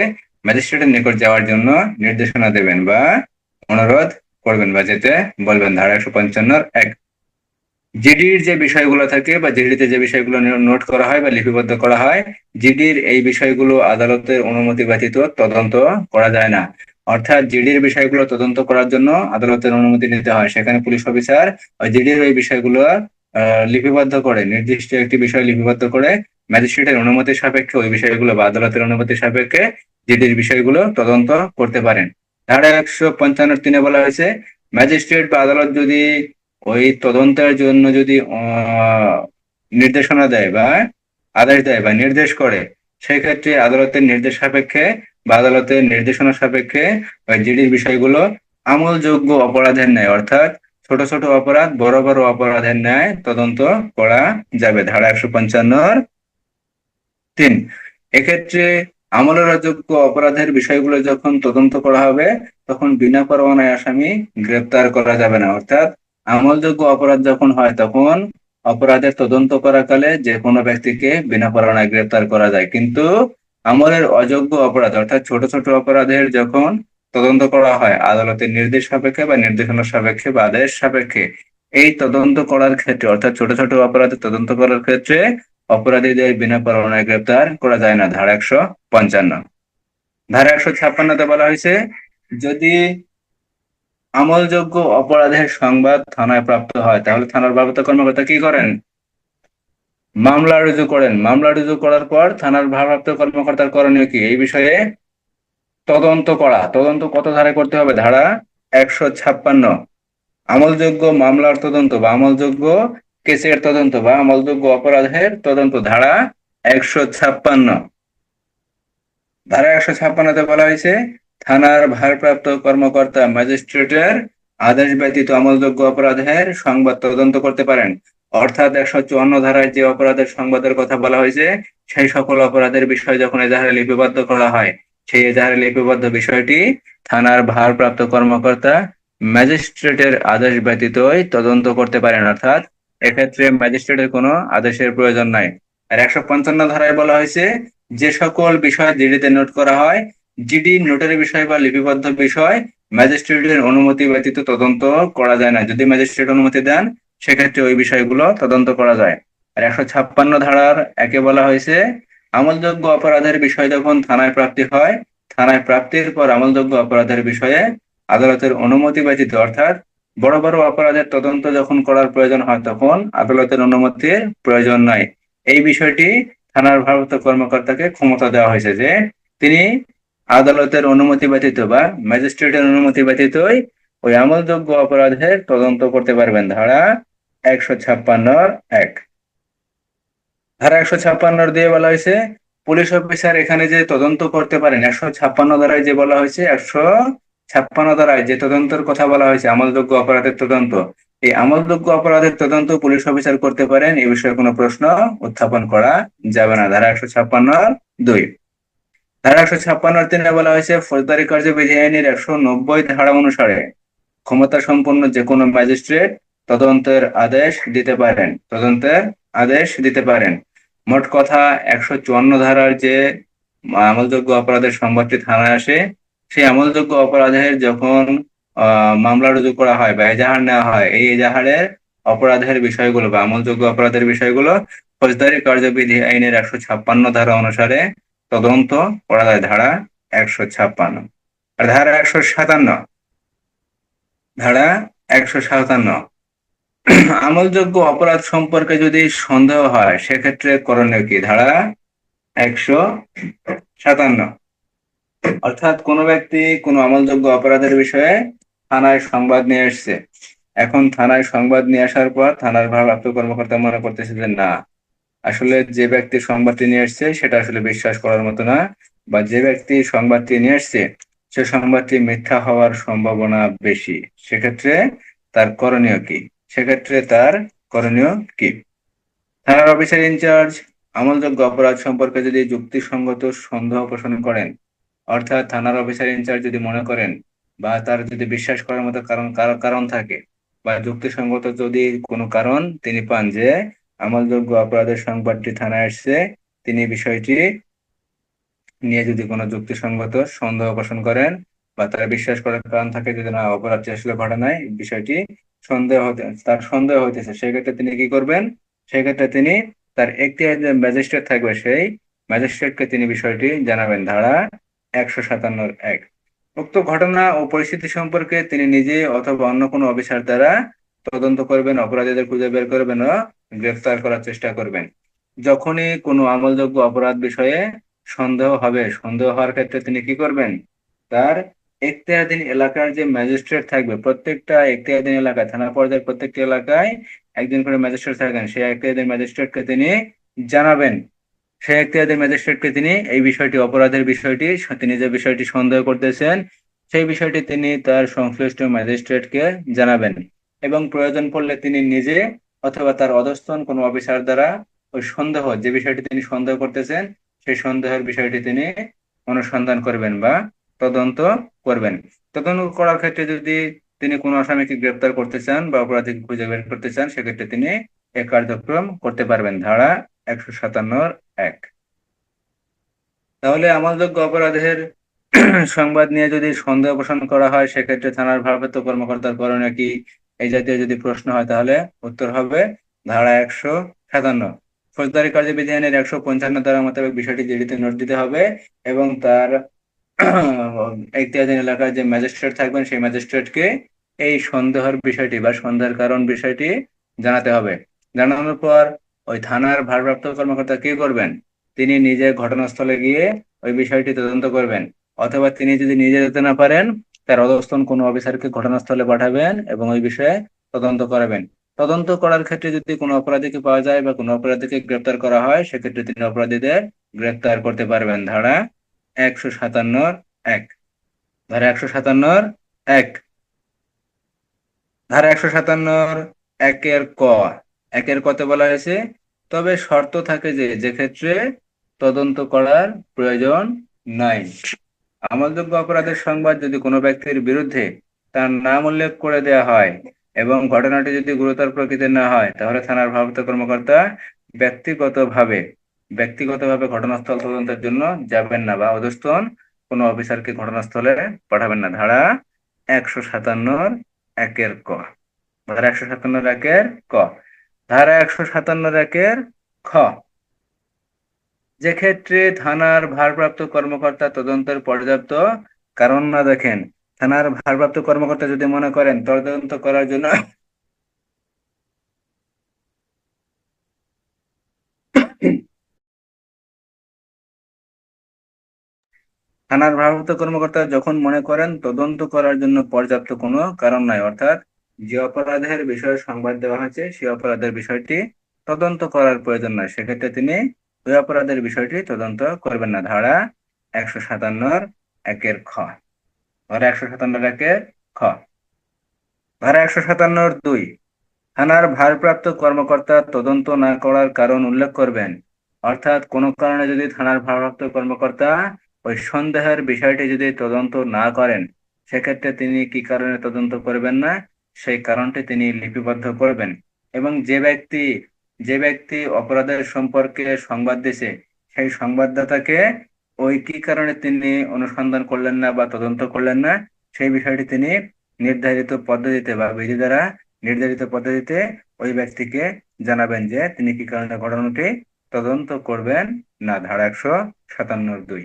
ম্যাজিস্ট্রেটের নিকট যাওয়ার জন্য নির্দেশনা দেবেন বা অনুরোধ করবেন বা যেতে বলবেন। ধারা 155-1। জিডির যে বিষয়গুলো থাকে বা জিডিতে যে বিষয়গুলো নোট করা হয় বা লিপিবদ্ধ করা হয়, জিডির এই বিষয়গুলো আদালতের অনুমতি ব্যতীত তদন্ত করা যায় না। অর্থাৎ জিডির বিষয়গুলো তদন্ত করার জন্য আদালতের অনুমতি নিতে হয়। সেখানে পুলিশ অফিসার জিডির এই বিষয়গুলো লিপিবদ্ধ করে, নির্দিষ্ট একটি বিষয় লিপিবদ্ধ করে ম্যাজিস্ট্রেটের অনুমতি সাপেক্ষে ওই বিষয়গুলো বা আদালতের অনুমতি সাপেক্ষে জিডির বিষয়গুলো তদন্ত করতে পারেন। ধারা 155 বলা হয়েছে ম্যাজিস্ট্রেট বা আদালত যদি ওই তদন্তের জন্য যদি নির্দেশনা দেয় বা আদেশ দেয় বা নির্দেশ করে, সেক্ষেত্রে আদালতের নির্দেশ সাপেক্ষে বা আদালতের নির্দেশনা সাপেক্ষে ওই জিডির বিষয়গুলো আমলযোগ্য অপরাধের ন্যায়, অর্থাৎ ছোট ছোট অপরাধ বড় বড় অপরাধের ন্যায় তদন্ত করা যাবে। ধারা 155(3) এক্ষেত্রে আমলের অযোগ্য অপরাধের বিষয়গুলো যখন তদন্ত করা হবে তখন বিনা পরোয়ানায় আসামি গ্রেপ্তার করা যাবে না। অর্থাৎ আমলযোগ্য অপরাধ যখন হয় তখন অপরাধের তদন্ত করাকালে যে কোনো ব্যক্তিকে বিনা পরোয়ানায় গ্রেপ্তার করা যায়, কিন্তু আমলের অযোগ্য অপরাধ অর্থাৎ ছোট ছোট অপরাধের যখন তদন্ত করা হয় আদালতের নির্দেশ সাপেক্ষে বা নির্দেশনা সাপেক্ষে বা আদেশ সাপেক্ষে, এই তদন্ত করার ক্ষেত্রে অর্থাৎ ছোট ছোট অপরাধের তদন্ত করার ক্ষেত্রে অপরাধীদের বিনা পরোয়ানায় গ্রেপ্তার করা যায় না। ধারা 155। ধারা 156তে বলা হয়েছে যদি আমলযোগ্য অপরাধের সংবাদ থানায় প্রাপ্ত হয় তাহলে থানার ভারপ্রাপ্ত কর্মকর্তা কি করেন? মামলা রুজু করেন। মামলা রুজু করার পর থানার ভারপ্রাপ্ত কর্মকর্তার করণীয় কি? এই বিষয়ে তদন্ত করা। তদন্ত কত ধারায় করতে হবে? ধারা 156। আমলযোগ্য মামলার তদন্ত বা আমলযোগ্য কেসের তদন্ত বা আমলযোগ্য অপরাধের তদন্ত। ধারা 156। ধারা 156তে বলা হয়েছে থানার ভারপ্রাপ্ত কর্মকর্তা ম্যাজিস্ট্রেটের আদেশ ব্যতীত আমলযোগ্য অপরাধের সংবাদ তদন্ত করতে পারেন। অর্থাৎ 154 ধারায় যে অপরাধের সংবাদের কথা বলা হয়েছে সেই সকল অপরাধের বিষয় যখন এজাহারে লিপিবদ্ধ করা হয় সেই এজাহারে লিপিবদ্ধ বিষয়টি থানার ভারপ্রাপ্ত কর্মকর্তা ম্যাজিস্ট্রেটের আদেশ ব্যতীতই তদন্ত করতে পারেন। অর্থাৎ এক্ষেত্রে ম্যাজিস্ট্রেটের কোনো আদেশের প্রয়োজন নাই। আর 155 ধারায় বলা হয়েছে যে সকল বিষয় জিডিতে নোট করা হয় জিডি নোটের বিষয় বা লিপিবদ্ধ বিষয় ম্যাজিস্ট্রেটের অনুমতি ব্যতীত তদন্ত করা যায় না। যদি ম্যাজিস্ট্রেট অনুমতি দেন সেক্ষেত্রে ওই বিষয়গুলো তদন্ত করা যায়। আর 156 ধারার 1-এ বলা হয়েছে আমলযোগ্য অপরাধের বিষয় যখন থানায় প্রাপ্তি হয় থানায় প্রাপ্তির পর আমলযোগ্য অপরাধের বিষয়ে আদালতের অনুমতি ব্যতীত অর্থাৎ বড় বড় অপরাধের তদন্ত যখন করার প্রয়োজন হয় তখন আদালতের অনুমতির প্রয়োজন নাই। এই বিষয়টি থানার ভারপ্রাপ্ত কর্মকর্তাকে ক্ষমতা দেওয়া হয়েছে যে তিনি আদালতের অনুমতি ব্যতীত বা ম্যাজিস্ট্রেটের অনুমতি ব্যতীতই ওই আমলযোগ্য অপরাধের তদন্ত করতে পারবেন। ধারা 156(1). ধারা 156 দিয়ে বলা হয়েছে পুলিশ অফিসার এখানে যে তদন্ত করতে পারেন 156 ধারায় যে বলা হয়েছে 156 ধারায় যে তদন্তের কথা বলা হয়েছে আমলযোগ্য অপরাধের তদন্ত, এই আমলযোগ্য অপরাধের তদন্ত পুলিশ অফিসার করতে পারেন, এই বিষয়ে কোনো প্রশ্ন উত্থাপন করা যাবে না। ধারা 156(2). ধারা 156(3) বলা হয়েছে ফৌজদারি কার্যবিধি আইনের 190 ধারা অনুসারে ক্ষমতা সম্পন্ন যে কোনো ম্যাজিস্ট্রেট তদন্তের আদেশ দিতে পারেন। তদন্তের আদেশ দিতে পারেন। মোট কথা 154 ধারার যে আমলযোগ্য অপরাধের সংবাদটি থানায় আসে সেই আমলযোগ্য অপরাধের যখন মামলা রুজু করা হয় বা এজাহার নেওয়া হয় এই এজাহারের অপরাধের বিষয়গুলো বা আমলযোগ্য অপরাধের বিষয়গুলো ফৌজদারি কার্যবিধি আইনের 156 ধারা অনুসারে তদন্ত করা যায়। ধারা 156। আর ধারা 157। ধারা 157 আমলযোগ্য অপরাধ সম্পর্কে যদি সন্দেহ হয় সেক্ষেত্রে করণীয় কি? ধারা 157। অর্থাৎ কোনো ব্যক্তি কোনো আমলযোগ্য অপরাধের বিষয়ে থানায় সংবাদ নিয়ে আসছে। এখন থানায় সংবাদ নিয়ে আসার পর থানার ভারপ্রাপ্ত কর্মকর্তা মনে করতেছে যে না, আসলে যে ব্যক্তি সংবাদটি নিয়ে আসছে সেটা আসলে বিশ্বাস করার মতো না, বা যে ব্যক্তি সংবাদটি নিয়ে আসছে সে সংবাদটি মিথ্যা হওয়ার সম্ভাবনা বেশি। সেক্ষেত্রে তার করণীয় কি? সেক্ষেত্রে তার করণীয় কি? থানার অফিসার ইনচার্জ আমলযোগ্য অপরাধ সম্পর্কে যদি যুক্তিসঙ্গত সন্দেহ পোষণ করেন, অর্থাৎ থানার অফিসার ইনচার্জ যদি মনে করেন বা তার যদি বিশ্বাস করার মতো কারণ থাকে বা যুক্তিসঙ্গত যদি কোনো কারণ তিনি পান যে আমলযোগ্য অপরাধের সংবাদটি থানায় আসছে, তিনি বিষয়টি নিয়ে যদি কোনো যুক্তিসঙ্গত সন্দেহ পোষণ করেন বা তার বিশ্বাস করার কারণ থাকে যদি না অপরাধটি আসলে ঘটে নাই, বিষয়টি তার সন্দেহ হইতেছে, সেক্ষেত্রে তিনি কি করবেন? সেক্ষেত্রে তিনি তার এখতিয়ারে যে ম্যাজিস্ট্রেট থাকবে সেই ম্যাজিস্ট্রেটকে তিনি বিষয়টি জানাবেন। ধারা 157(1). উক্ত ঘটনা ও পরিস্থিতি সম্পর্কে তিনি নিজে অথবা অন্য কোনো অফিসার দ্বারা তদন্ত করবেন, অপরাধীদের খুঁজে বের করবেন ও গ্রেফতার করার চেষ্টা করবেন। যখনই কোনো আমলযোগ্য অপরাধ বিষয়ে সন্দেহ হবে, সন্দেহ হওয়ার ক্ষেত্রে তিনি কি করবেন, তার এখতিয়ারাধীন এলাকার যে ম্যাজিস্ট্রেট থাকবে, প্রত্যেকটা এখতিয়ারাধীন এলাকায়, থানা পর্যায়ের প্রত্যেকটি এলাকায় একজন করে ম্যাজিস্ট্রেট থাকেন, সেই এখতিয়ারাধীন ম্যাজিস্ট্রেটকে তিনি জানাবেন। সেই এখতিয়ারাধীন ম্যাজিস্ট্রেটকে তিনি এই বিষয়টি, অপরাধের বিষয়টি, তিনি যে বিষয়টি সন্দেহ করতেছেন সেই বিষয়টি তিনি তার সংশ্লিষ্ট ম্যাজিস্ট্রেটকে জানাবেন। এবং প্রয়োজন পড়লে তিনি নিজে অথবা তার অধস্তন কোনো অফিসার দ্বারা ওই সন্দেহ, যে বিষয়টি তিনি সন্দেহ করতেছেন সেই সন্দেহের বিষয়টি তিনি অনুসন্ধান করবেন বা তদন্ত করবেন। তদন্ত করার ক্ষেত্রে যদি তিনি কোনো আসামিকে গ্রেপ্তার করতে চান বা অপরাধীকে খুঁজে বের করতে চান, সেক্ষেত্রে তিনি এই কার্যক্রম করতে পারবেন, ধারা 157(1)। তাহলে আমলযোগ্য অপরাধের সংবাদ নিয়ে যদি সন্দেহ পোষণ করা হয়, সেক্ষেত্রে থানার ভারপ্রাপ্ত কর্মকর্তার করণীয় কি, এই জাতীয় যদি প্রশ্ন হয়, তাহলে উত্তর হবে ধারা 157। ফৌজদারি কার্যবিধি আইনের 155 ধারা মোতাবেক বিষয়টি জিডিতে নোট দিতে হবে এবং তার এখতিয়ারাধীন এলাকার যে ম্যাজিস্ট্রেট থাকবেন সেই ম্যাজিস্ট্রেটকে এই সন্দেহের বিষয়টি বা সন্দেহের কারণ বিষয়টি জানাতে হবে। জানানোর পর ওই থানার ভারপ্রাপ্ত কর্মকর্তা কি করবেন, তিনি নিজে ঘটনাস্থলে গিয়ে ওই বিষয়টি তদন্ত করবেন, অথবা তিনি যদি নিজে যেতে না পারেন তার অধস্তন কোনো অফিসারকে ঘটনাস্থলে পাঠাবেন এবং ওই বিষয়ে তদন্ত করাবেন। তদন্ত করার ক্ষেত্রে যদি কোনো অপরাধীকে পাওয়া যায় বা কোনো অপরাধীকে গ্রেপ্তার করা হয়, সেক্ষেত্রে তিনি অপরাধীদের গ্রেপ্তার করতে পারবেন, ধারা 157(1)। ধারা 157(1)। ধারা 157(1)(ক)। একের কতে বলা হয়েছে, তবে শর্ত থাকে যে যে ক্ষেত্রে তদন্ত করার প্রয়োজন নাই। আমলযোগ্য অপরাধের সংবাদ যদি কোনো ব্যক্তির বিরুদ্ধে তার নাম উল্লেখ করে দেয়া হয় এবং ঘটনাটি যদি গুরুতর প্রকৃতির না হয়, তাহলে থানার ভারপ্রাপ্ত কর্মকর্তা ব্যক্তিগতভাবে ব্যক্তিগতভাবে ঘটনাস্থল তদন্তের জন্য যাবেন না বা অধস্তন কোনো অফিসারকে ঘটনাস্থলে পাঠাবেন না, ধারা 157(1)(ক)। ধারা 157(1)(ক)। ধারা 157(1)(খ)। যে ক্ষেত্রে থানার ভারপ্রাপ্ত কর্মকর্তা তদন্তের পর্যাপ্ত কারণ না দেখেন, থানার ভারপ্রাপ্ত কর্মকর্তা যদি মনে করেন তদন্ত করার জন্য থানার ভারপ্রাপ্ত কর্মকর্তা যখন মনে করেন তদন্ত করার জন্য পর্যাপ্ত কোনো কারণ নাই, অর্থাৎ যে অপরাধের বিষয়ে সংবাদ দেওয়া হয়েছে সেই অপরাধের বিষয়টি তদন্ত করার প্রয়োজন নাই, সেক্ষেত্রে তিনি ওই অপরাধের বিষয়টি তদন্ত করবেন না, ধারা 157(1)(খ)। ধারা 157(1)(খ)। ধারা 157(2)। থানার ভারপ্রাপ্ত কর্মকর্তা তদন্ত না করার কারণ উল্লেখ করবেন। অর্থাৎ কোনো কারণে যদি থানার ভারপ্রাপ্ত কর্মকর্তা ওই সন্দেহের বিষয়টি যদি তদন্ত না করেন, সেক্ষেত্রে তিনি কি কারণে তদন্ত করবেন না সেই কারণটি তিনি লিপিবদ্ধ করবেন। এবং যে ব্যক্তি অপরাধের সম্পর্কে সংবাদ দিছে, সেই সংবাদদাতাকে ওই কি কারণে তিনি অনুসন্ধান করলেন না বা তদন্ত করলেন না সেই বিষয়টি তিনি নির্ধারিত পদ্ধতিতে বা বিধি দ্বারা নির্ধারিত পদ্ধতিতে ওই ব্যক্তিকে জানাবেন যে তিনি কি কারণে ঘটনাটি তদন্ত করবেন না, ধারা 157(2).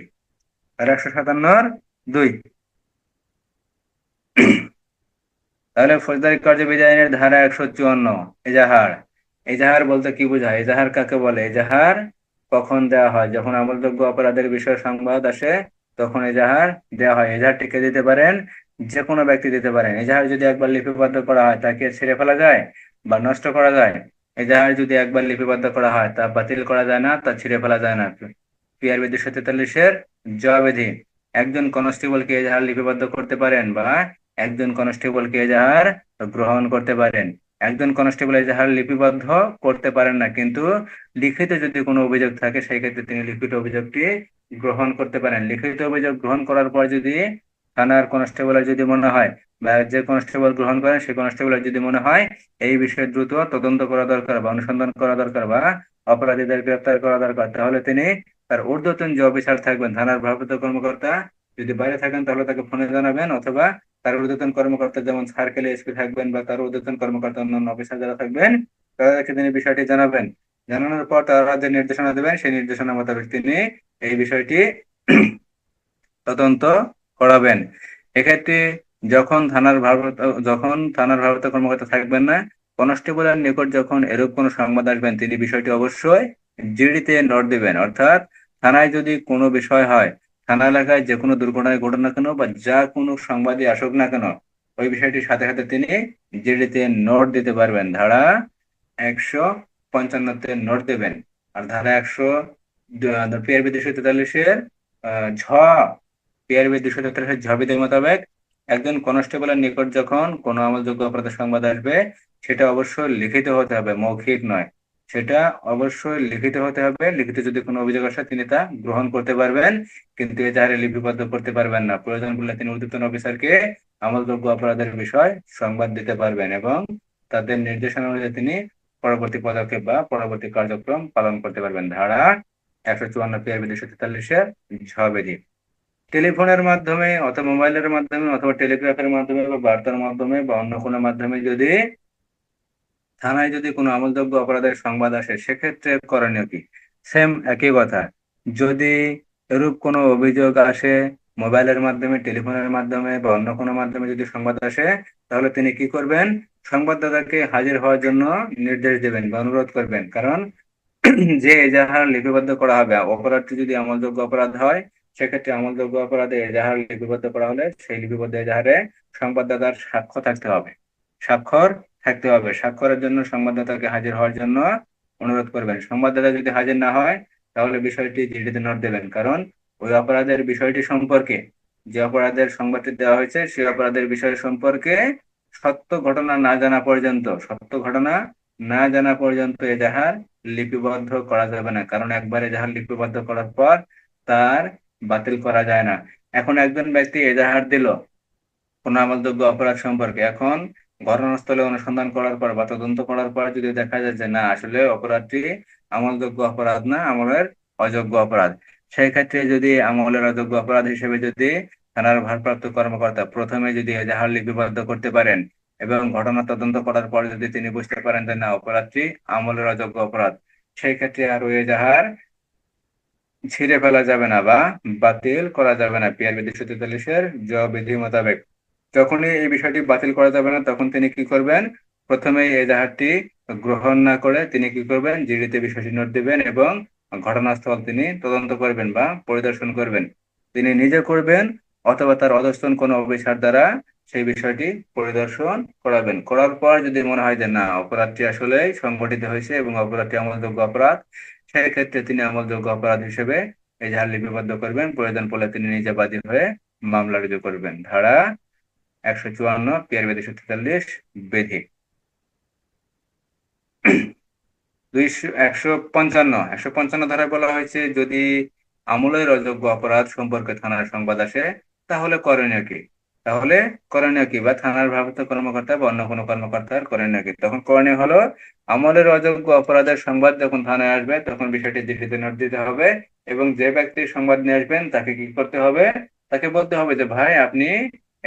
ধারা 157(2). তাহলে ফৌজদারি কার্যবিধি আইনের ধারা 154, এজাহার। এজাহার বলতে কি বোঝায়, এজাহার কাকে বলে? এজাহার কখন দেওয়া হয়, যখন আমলযোগ্য অপরাধের বিষয়ে সংবাদ আসে তখন এজাহার দেওয়া হয়। এজাহারটিকে দিতে পারেন যে কোনো ব্যক্তি দিতে পারেন। এজাহার যদি একবার লিপিবদ্ধ করা হয় তাকে ছেড়ে ফেলা যায় বা নষ্ট করা যায়? এজাহার যদি একবার লিপিবদ্ধ করা হয় তা বাতিল করা যায় না, তা ছিঁড়ে ফেলা যায় না। পিআরবি 243-এর জবাবিধি। একজন কনস্টেবলকে এজাহার লিপিবদ্ধ করতে পারেন বা একজন কনস্টেবলকে এজাহার গ্রহণ করতে পারেন। একজন কনস্টেবল এজাহার লিপিবদ্ধ করতে পারেন না, কিন্তু লিখিত যদি কোনো অভিযোগ থাকে সেই ক্ষেত্রে তিনি লিখিত অভিযোগটি গ্রহণ করতে পারেন। লিখিত অভিযোগ গ্রহণ করার পর যদি থানার কনস্টেবলের যদি মনে হয় বা যে কনস্টেবল গ্রহণ করেন সেই কনস্টেবলের যদি মনে হয় এই বিষয়ে দ্রুত তদন্ত করা দরকার বা অনুসন্ধান করা দরকার বা অপরাধীদের গ্রেপ্তার করা দরকার, তাহলে তিনি তার ঊর্ধ্বতন যে অফিসার থাকবেন থানার ভারপ্রাপ্ত কর্মকর্তা, যদি বাইরে থাকেন তাহলে তাকে ফোনে জানাবেন, অথবা তার ঊর্ধ্বতন কর্মকর্তা যেমন সার্কেল এসপি থাকবেন বা তার ঊর্ধ্বতন কর্মকর্তা অন্যান্য অফিসার যারা থাকবেন তাদেরকে তিনি বিষয়টি জানাবেন। জানানোর পর তারা যে নির্দেশনা দেবেন সেই নির্দেশনা মোতাবেক তিনি এই বিষয়টি তদন্ত করাবেন। এক্ষেত্রে যখন থানার ভারপ্রাপ্ত কর্মকর্তা থাকবেন না, কনস্টেবলের নিকট যখন এরূপ কোনো সংবাদ আসবেন তিনি বিষয়টি অবশ্যই জিডিতে নোট দিবেন। অর্থাৎ থানায় যদি কোনো বিষয় হয়, থানা এলাকায় যে কোনো দুর্ঘটনা ঘটুক না কেন বা যা কোনো সংবাদই আসুক না কেন, ওই বিষয়টির সাথে সাথে তিনি জিডিতে নোট দিতে পারবেন। ধারা 155-তে নোট দেবেন। আর ধারা 100 পিআরবি 243-এর ঝ পিআরবি 243-এর ঝ বিধি মোতাবেক একজন কনস্টেবলের নিকট যখন কোনো আমলযোগ্য অপরাধের সংবাদ আসবে, সেটা অবশ্যই লিখিত হতে হবে, মৌখিক নয়। সেটা অবশ্যই লিখিত হতে হবে। লিখিত যদি কোনো অভিযোগ আসে তিনি তা গ্রহণ করতে পারবেন, কিন্তু এজাহারে লিপিবদ্ধ করতে পারবেন না। প্রয়োজন পড়লে তিনি ঊর্ধ্বতন অফিসারকে আমলযোগ্য অপরাধের বিষয় সংবাদ দিতে পারবেন এবং তাদের নির্দেশনা অনুযায়ী তিনি পরবর্তী পদক্ষেপ বা পরবর্তী কার্যক্রম পালন করতে পারবেন। ধারা 154 পিআরবি 243-এর ঝ বিধি। টেলিফোনের মাধ্যমে অথবা মোবাইলের মাধ্যমে অথবা টেলিগ্রাফের মাধ্যমে বা বার্তার মাধ্যমে বা অন্য কোনো মাধ্যমে যদি থানায় যদি কোনো আমলযোগ্য অপরাধের সংবাদ আসে, সেক্ষেত্রে করণীয় কি? সেম একই কথা। যদি এরূপ কোনো অভিযোগ আসে মোবাইলের মাধ্যমে, টেলিফোনের মাধ্যমে বা অন্য কোনো মাধ্যমে যদি সংবাদ আসে, তাহলে তিনি কি করবেন? সংবাদদাতাকে হাজির হওয়ার জন্য নির্দেশ দেবেন বা অনুরোধ করবেন। কারণ যে এজাহার লিপিবদ্ধ করা হবে, অপরাধটি যদি আমলযোগ্য অপরাধ হয়, সেক্ষেত্রে আমলযোগ্য অপরাধে এজাহার লিপিবদ্ধ করা হলে সেই লিপিবদ্ধ এজাহারে সংবাদদাতার সাক্ষ্য থাকতে হবে। স্বাক্ষর থাকতে হবে। স্বাক্ষরের জন্য সংবাদদাতাকে হাজির হওয়ার জন্য অনুরোধ করবেন। সংবাদদাতা যদি হাজির না হয়, তাহলে বিষয়টি জিডিতে নোট দেবেন। কারণ ওই অপরাধের বিষয়টি সম্পর্কে, যে অপরাধের সংবাদটি দেওয়া হয়েছে সেই অপরাধের বিষয় সম্পর্কে সত্য ঘটনা না জানা পর্যন্ত এজাহার লিপিবদ্ধ করা যাবে না। কারণ একবার এজাহার লিপিবদ্ধ করার পর তার বাতিল করা যায় না। এখন একজন ব্যক্তি এজাহার দিল কোনো আমলযোগ্য অপরাধ সম্পর্কে, এখন ঘটনাস্থলে অনুসন্ধান করার পর বা তদন্ত করার পর যদি দেখা যায় যে না, আসলে অপরাধটি আমলযোগ্য অপরাধ না, আমলের অযোগ্য অপরাধ, সেই ক্ষেত্রে যদি আমলের অযোগ্য অপরাধ হিসেবে যদি থানার ভারপ্রাপ্ত কর্মকর্তা প্রথমে যদি এজাহার লিপিবদ্ধ করতে পারেন এবং ঘটনা তদন্ত করার পর যদি তিনি বুঝতে পারেন যে না, অপরাধটি আমলের অযোগ্য অপরাধ, সেই ক্ষেত্রে আর ওই এজাহার ছিঁড়ে ফেলা যাবে না বা বাতিল করা যাবে না পিআরবি 243-এর বিধি মোতাবেক। যখনই এই বিষয়টি বাতিল করা যাবে না, তখন তিনি কি করবেন? প্রথমে এজাহারটি গ্রহণ না করে তিনি কি করবেন? জিডিতে বিষয়টি নোট দিবেন এবং ঘটনাস্থল তিনি তদন্ত করবেন বা পরিদর্শন করবেন। তিনি নিজে করবেন অথবা তার অধস্তন কোনো অফিসার দ্বারা সেই বিষয়টি পরিদর্শন করাবেন। করার পর যদি মনে হয় যে না, অপরাধটি আসলে সংঘটিত হয়েছে এবং অপরাধটি আমলযোগ্য অপরাধ, সেই ক্ষেত্রে তিনি আমলযোগ্য অপরাধ হিসেবে এজাহার লিপিবদ্ধ করবেন। প্রয়োজন পড়লে তিনি নিজে বাদী হয়ে মামলা রুজু করবেন। ধারা 154 পিআরবি 243 বিধি। 155 ধারায় বলা হয়েছে যদি আমলের অযোগ্য অপরাধ সম্পর্কে থানার সংবাদ আসে, তাহলে করণীয় কি? বা থানার ভারপ্রাপ্ত কর্মকর্তা বা অন্য কোনো কর্মকর্তার করণীয় কি? তখন করণীয় হলো, আমলের অযোগ্য অপরাধের সংবাদ যখন থানায় আসবে, তখন বিষয়টি জিডিতে নোট দিতে হবে এবং যে ব্যক্তি সংবাদ নিয়ে আসবেন তাকে কি করতে হবে? তাকে বলতে হবে যে ভাই, আপনি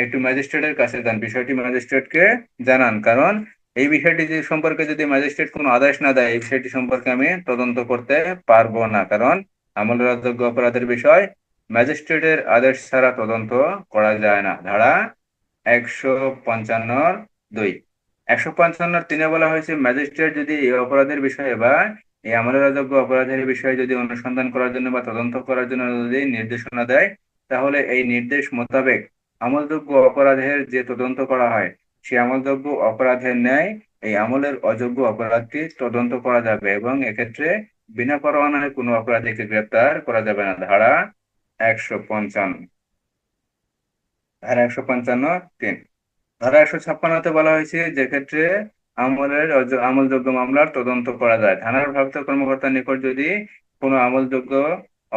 একটু ম্যাজিস্ট্রেটের কাছে যান, বিষয়টি ম্যাজিস্ট্রেটকে জানান। কারণ এই বিষয়টি যে সম্পর্কে যদি ম্যাজিস্ট্রেট কোনো আদেশ না দেয়, এই বিষয়টি সম্পর্কে আমি তদন্ত করতে পারবো না। কারণ আমলের অযোগ্য অপরাধের বিষয় ম্যাজিস্ট্রেটের আদেশ ছাড়া তদন্ত করা যায় না। ধারা 155-2। 155-3 বলা হয়েছে, ম্যাজিস্ট্রেট যদি এই অপরাধের বিষয়ে বা এই আমলের অযোগ্য অপরাধের বিষয়ে যদি অনুসন্ধান করার জন্য বা তদন্ত করার জন্য যদি নির্দেশনা দেয়, তাহলে এই নির্দেশ মোতাবেক আমলযোগ্য অপরাধের যে তদন্ত করা হয়, সে আমলযোগ্য অপরাধের ন্যায় এই আমলের অযোগ্য অপরাধটি তদন্ত করা যাবে এবং এক্ষেত্রে বিনা পরোয়ানায় কোনো অপরাধীকে গ্রেপ্তার করা যাবে না। ধারা 155। ধারা 155-3। ধারা 156-তে বলা হয়েছে, যে ক্ষেত্রে আমলযোগ্য মামলার তদন্ত করা যায়, থানার ভারপ্রাপ্ত কর্মকর্তার নিকট যদি কোনো আমলযোগ্য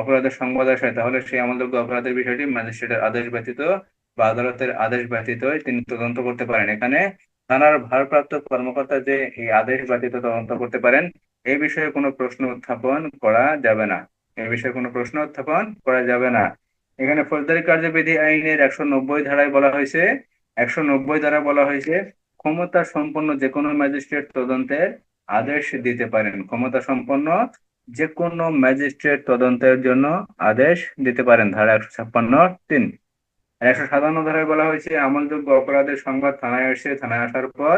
অপরাধের সংবাদ আসে, তাহলে সেই আমলযোগ্য অপরাধের বিষয়টি ম্যাজিস্ট্রেটের আদেশ ব্যতীত বা আদালতের আদেশ ব্যতীত তিনি তদন্ত করতে পারেন। এখানে থানার ভারপ্রাপ্ত কর্মকর্তা যে এই আদেশ ব্যতীত তদন্ত করতে পারেন, এই বিষয়ে কোনো প্রশ্ন উত্থাপন করা যাবে না। এখানে ফৌজদারি কার্যবিধি আইনের 190 ধারায় বলা হয়েছে, 190 ধারা বলা হয়েছে, ক্ষমতা সম্পন্ন যে কোনো ম্যাজিস্ট্রেট তদন্তের আদেশ দিতে পারেন। ক্ষমতা সম্পন্ন যে কোনো ম্যাজিস্ট্রেট তদন্তের জন্য আদেশ দিতে পারেন। ধারা 156-3। 157 ধারায় বলা হয়েছে, আমলযোগ্য অপরাধের সংবাদ থানায় আসার পর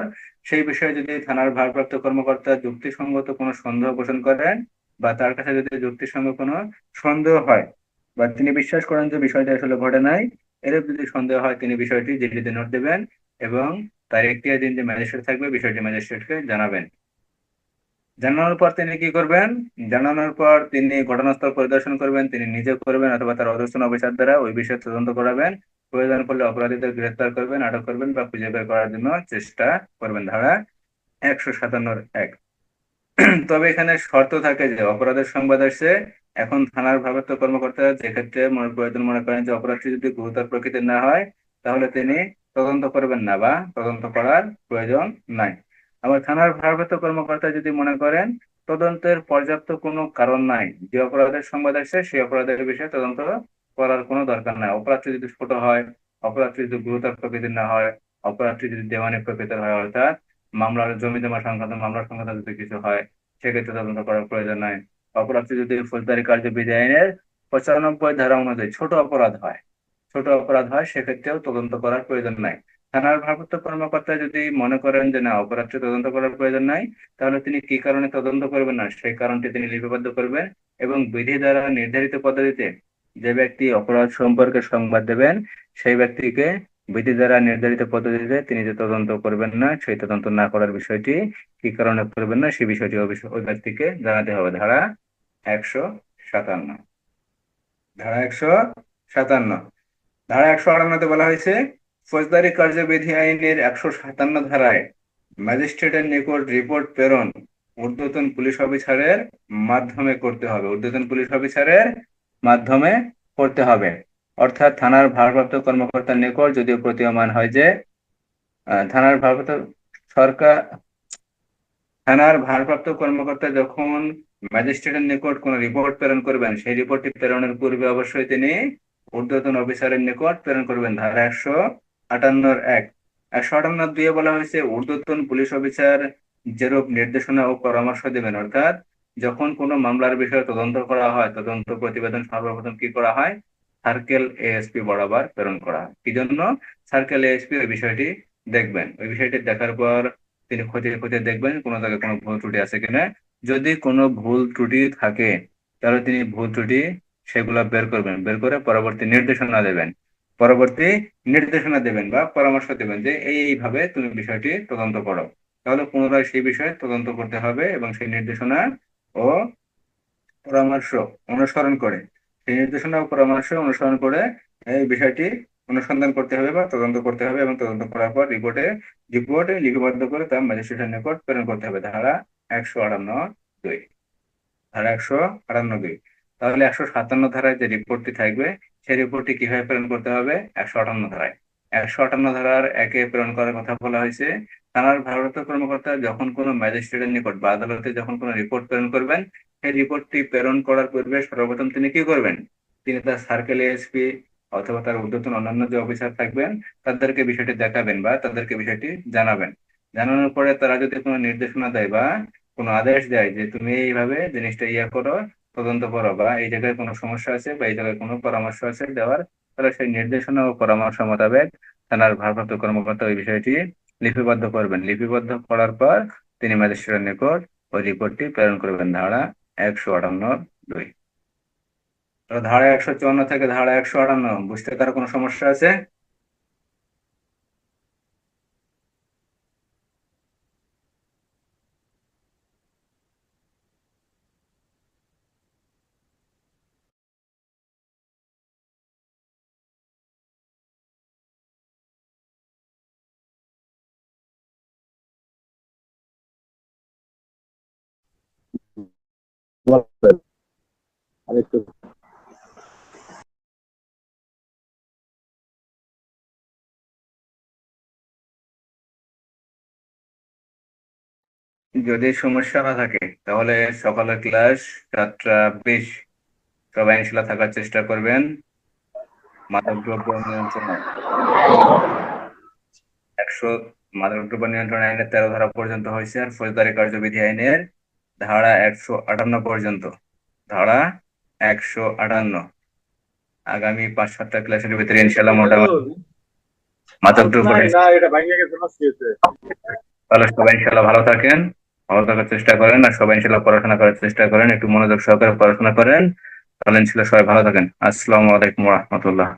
সেই বিষয়ে যদি থানার ভারপ্রাপ্ত কর্মকর্তা যুক্তিসঙ্গত কোনো সন্দেহ পোষণ করেন, বা তার কাছে যদি যুক্তির সঙ্গে কোনো সন্দেহ হয় বা তিনি বিশ্বাস করেন যে বিষয়টি আসলে ঘটে নাই, এরূপ যদি সন্দেহ হয় তিনি বিষয়টি জিডিতে নোট দেবেন এবং তার এখতিয়ার দিন যে ম্যাজিস্ট্রেট থাকবে বিষয়টি ম্যাজিস্ট্রেটকে জানাবেন। জানানোর পর তিনি কি করবেন? জানানোর পর তিনি ঘটনাস্থল পরিদর্শন করবেন, তিনি নিজে করবেন অথবা তার অধস্তন অফিসার দ্বারা ওই বিষয়ে তদন্ত করাবেন। প্রয়োজন পড়লে অপরাধীদের গ্রেফতার করবেন, আটক করবেন বা খুঁজে বের করার জন্য চেষ্টা করবেন। ধারা 157(1)। তবে এখানে শর্ত থাকে যে অপরাধের সংবাদ আসছে, এখন থানার ভারপ্রাপ্ত কর্মকর্তা যে ক্ষেত্রে প্রয়োজন মনে করেন যে অপরাধটি যদি গুরুতর প্রকৃতির না হয় তাহলে তিনি তদন্ত করবেন না বা তদন্ত করার প্রয়োজন নাই। আবার থানার ভারপ্রাপ্ত কর্মকর্তা যদি মনে করেন তদন্তের পর্যাপ্ত কোনো কারণ নাই, যে অপরাধের সংবাদ আসছে সেই অপরাধের বিষয়ে তদন্ত করার কোনো দরকার নাই, অপরাধটি যদি ছোট হয়, অপরাধটি যদি গুরুতর প্রকৃতির না হয়, অপরাধটি যদি দেওয়ানি প্রকৃতির হয়, অর্থাৎ মামলার জমি জমা সংক্রান্ত মামলার সংক্রান্ত যদি কিছু হয় সেক্ষেত্রে তদন্ত করার প্রয়োজন নাই। অপরাধটি যদি ফৌজদারি কার্যবিধি আইনের 95 ধারা অনুযায়ী ছোট অপরাধ হয় সেক্ষেত্রেও তদন্ত করার প্রয়োজন নাই। থানার ভারপ্রাপ্ত কর্মকর্তা যদি মনে করেন যে না অপরাধটি তদন্ত করার প্রয়োজন নাই, তাহলে তিনি কি কারণে তদন্ত করবেন না সেই কারণটি তিনি লিপিবদ্ধ করবেন এবং বিধি দ্বারা নির্ধারিত পদ্ধতিতে যে ব্যক্তি অপরাধ সম্পর্কে সংবাদ দেবেন সেই ব্যক্তিকে বিধি দ্বারা নির্ধারিত পদ্ধতিতে তিনি যে তদন্ত করবেন না সেই তদন্ত না করার বিষয়টি কি কারণে করবেন না সেই বিষয়টি ওই ব্যক্তিকে জানাতে হবে। ধারা 157। ধারা 157। ধারা 158-তে বলা হয়েছে ফৌজদারি কার্যবিধি আইনের 157 ধারায় ম্যাজিস্ট্রেটের নিকট রিপোর্ট প্রেরণ ঊর্ধ্বতন পুলিশ অফিসারের মাধ্যমে করতে হবে। অর্থাৎ থানার ভারপ্রাপ্ত কর্মকর্তার নিকট যদি প্রতীয়মান হয় যে থানার ভারপ্রাপ্ত সরকার থানার ভারপ্রাপ্ত কর্মকর্তা যখন ম্যাজিস্ট্রেটের নিকট কোন রিপোর্ট প্রেরণ করবেন সেই রিপোর্টটি প্রেরণের পূর্বে অবশ্যই তিনি ঊর্ধ্বতন অফিসারের নিকট প্রেরণ করবেন। ধারা 158(1)। 158(2)-এ বলা হয়েছে ঊর্ধ্বতন পুলিশ অফিসার যেরূপ নির্দেশনা ও পরামর্শ দেবেন, অর্থাৎ যখন কোনো মামলার বিষয়ে তদন্ত করা হয় তদন্ত প্রতিবেদন সর্বপ্রথম কি করা হয়? সার্কেল এএসপি বরাবর প্রেরণ করা হয়। কি জন্য? সার্কেল এএসপি ওই বিষয়টি দেখবেন, ওই বিষয়টি দেখার পর তিনি খতিয়ে খতিয়ে দেখবেন কোনো জায়গায় কোনো ভুল ত্রুটি আছে কিনা। যদি কোনো ভুল ত্রুটি থাকে তাহলে তিনি ভুল ত্রুটি সেগুলো বের করবেন, বের করে পরবর্তী নির্দেশনা দেবেন বা পরামর্শ দেবেন যে এইভাবে তুমি বিষয়টি তদন্ত করো। তাহলে পুনরায় সেই বিষয়ে তদন্ত করতে হবে এবং সেই নির্দেশনা ও পরামর্শ অনুসরণ করে এই বিষয়টি অনুসন্ধান করতে হবে বা তদন্ত করতে হবে এবং তদন্ত করার পর রিপোর্টে লিপিবদ্ধ করে তা ম্যাজিস্ট্রেটের নিকট প্রেরণ করতে হবে। ধারা 158(2)। তাহলে 157 ধারায় যে রিপোর্টটি থাকবে সেই রিপোর্টটি কিভাবে প্রেরণ করতে হবে? 158 ধারায় 158(1)-এ প্রেরণ করার কথা বলা হয়েছে থানার ভারপ্রাপ্ত কর্মকর্তা যখন কোনো ম্যাজিস্ট্রেটের নিকট বা আদালতে যখন কোনো রিপোর্ট প্রেরণ করবেন সেই রিপোর্টটি প্রেরণ করার পূর্বে সর্বপ্রথম তিনি কি করবেন? তিনি তার সার্কেল এএসপি অথবা তার ঊর্ধ্বতন অন্যান্য যে অফিসার থাকবেন তাদেরকে বিষয়টি দেখাবেন বা তাদেরকে বিষয়টি জানাবেন। জানানোর পরে তারা যদি কোনো নির্দেশনা দেয় বা কোনো আদেশ দেয় যে তুমি এইভাবে জিনিসটা করো, তদন্ত করো, বা এই জায়গায় কোনো সমস্যা আছে বা এই জায়গায় কোনো পরামর্শ আছে দেওয়ার, তাহলে সেই নির্দেশনা ও পরামর্শ মোতাবেক থানার ভারপ্রাপ্ত কর্মকর্তা ওই বিষয়টি লিপিবদ্ধ করবেন। লিপিবদ্ধ করার পর তিনি ম্যাজিস্ট্রেটের নিকট ওই রিপোর্টটি প্রেরণ করবেন। ধারা 158(2)। তো ধারা 154 থেকে ধারা 158 বুঝতে কারো কোনো সমস্যা আছে? আরেকটু যদি সমস্যা না থাকে তাহলে সকালের ক্লাস 7:20 সবাই ইনশাল্লাহ থাকার চেষ্টা করবেন। মাদকদ্রব্য নিয়ন্ত্রণ 100 মাদকদ্রব্য নিয়ন্ত্রণ আইনের 13 ধারা পর্যন্ত হয়েছে আর ফৌজদারি কার্যবিধি আইনের ধারা 158 পর্যন্ত। ধারা 158 আগামী 5-7টা ক্লাসের ভিতরে ইনশাল্লাহ মোটামুটি মাদকদ্রব্য তাহলে সবাই ইনশাল্লাহ ভালো থাকেন। ভালো থাকার চেষ্টা করেন, আর সবাই ইনশাল্লাহ পড়াশোনা করার চেষ্টা করেন, একটু মনোযোগ সহকারে পড়াশোনা করেন, তাহলে ইনশাল্লাহ সবাই ভালো থাকেন। আসসালামু আলাইকুম রহমতুল্লাহ।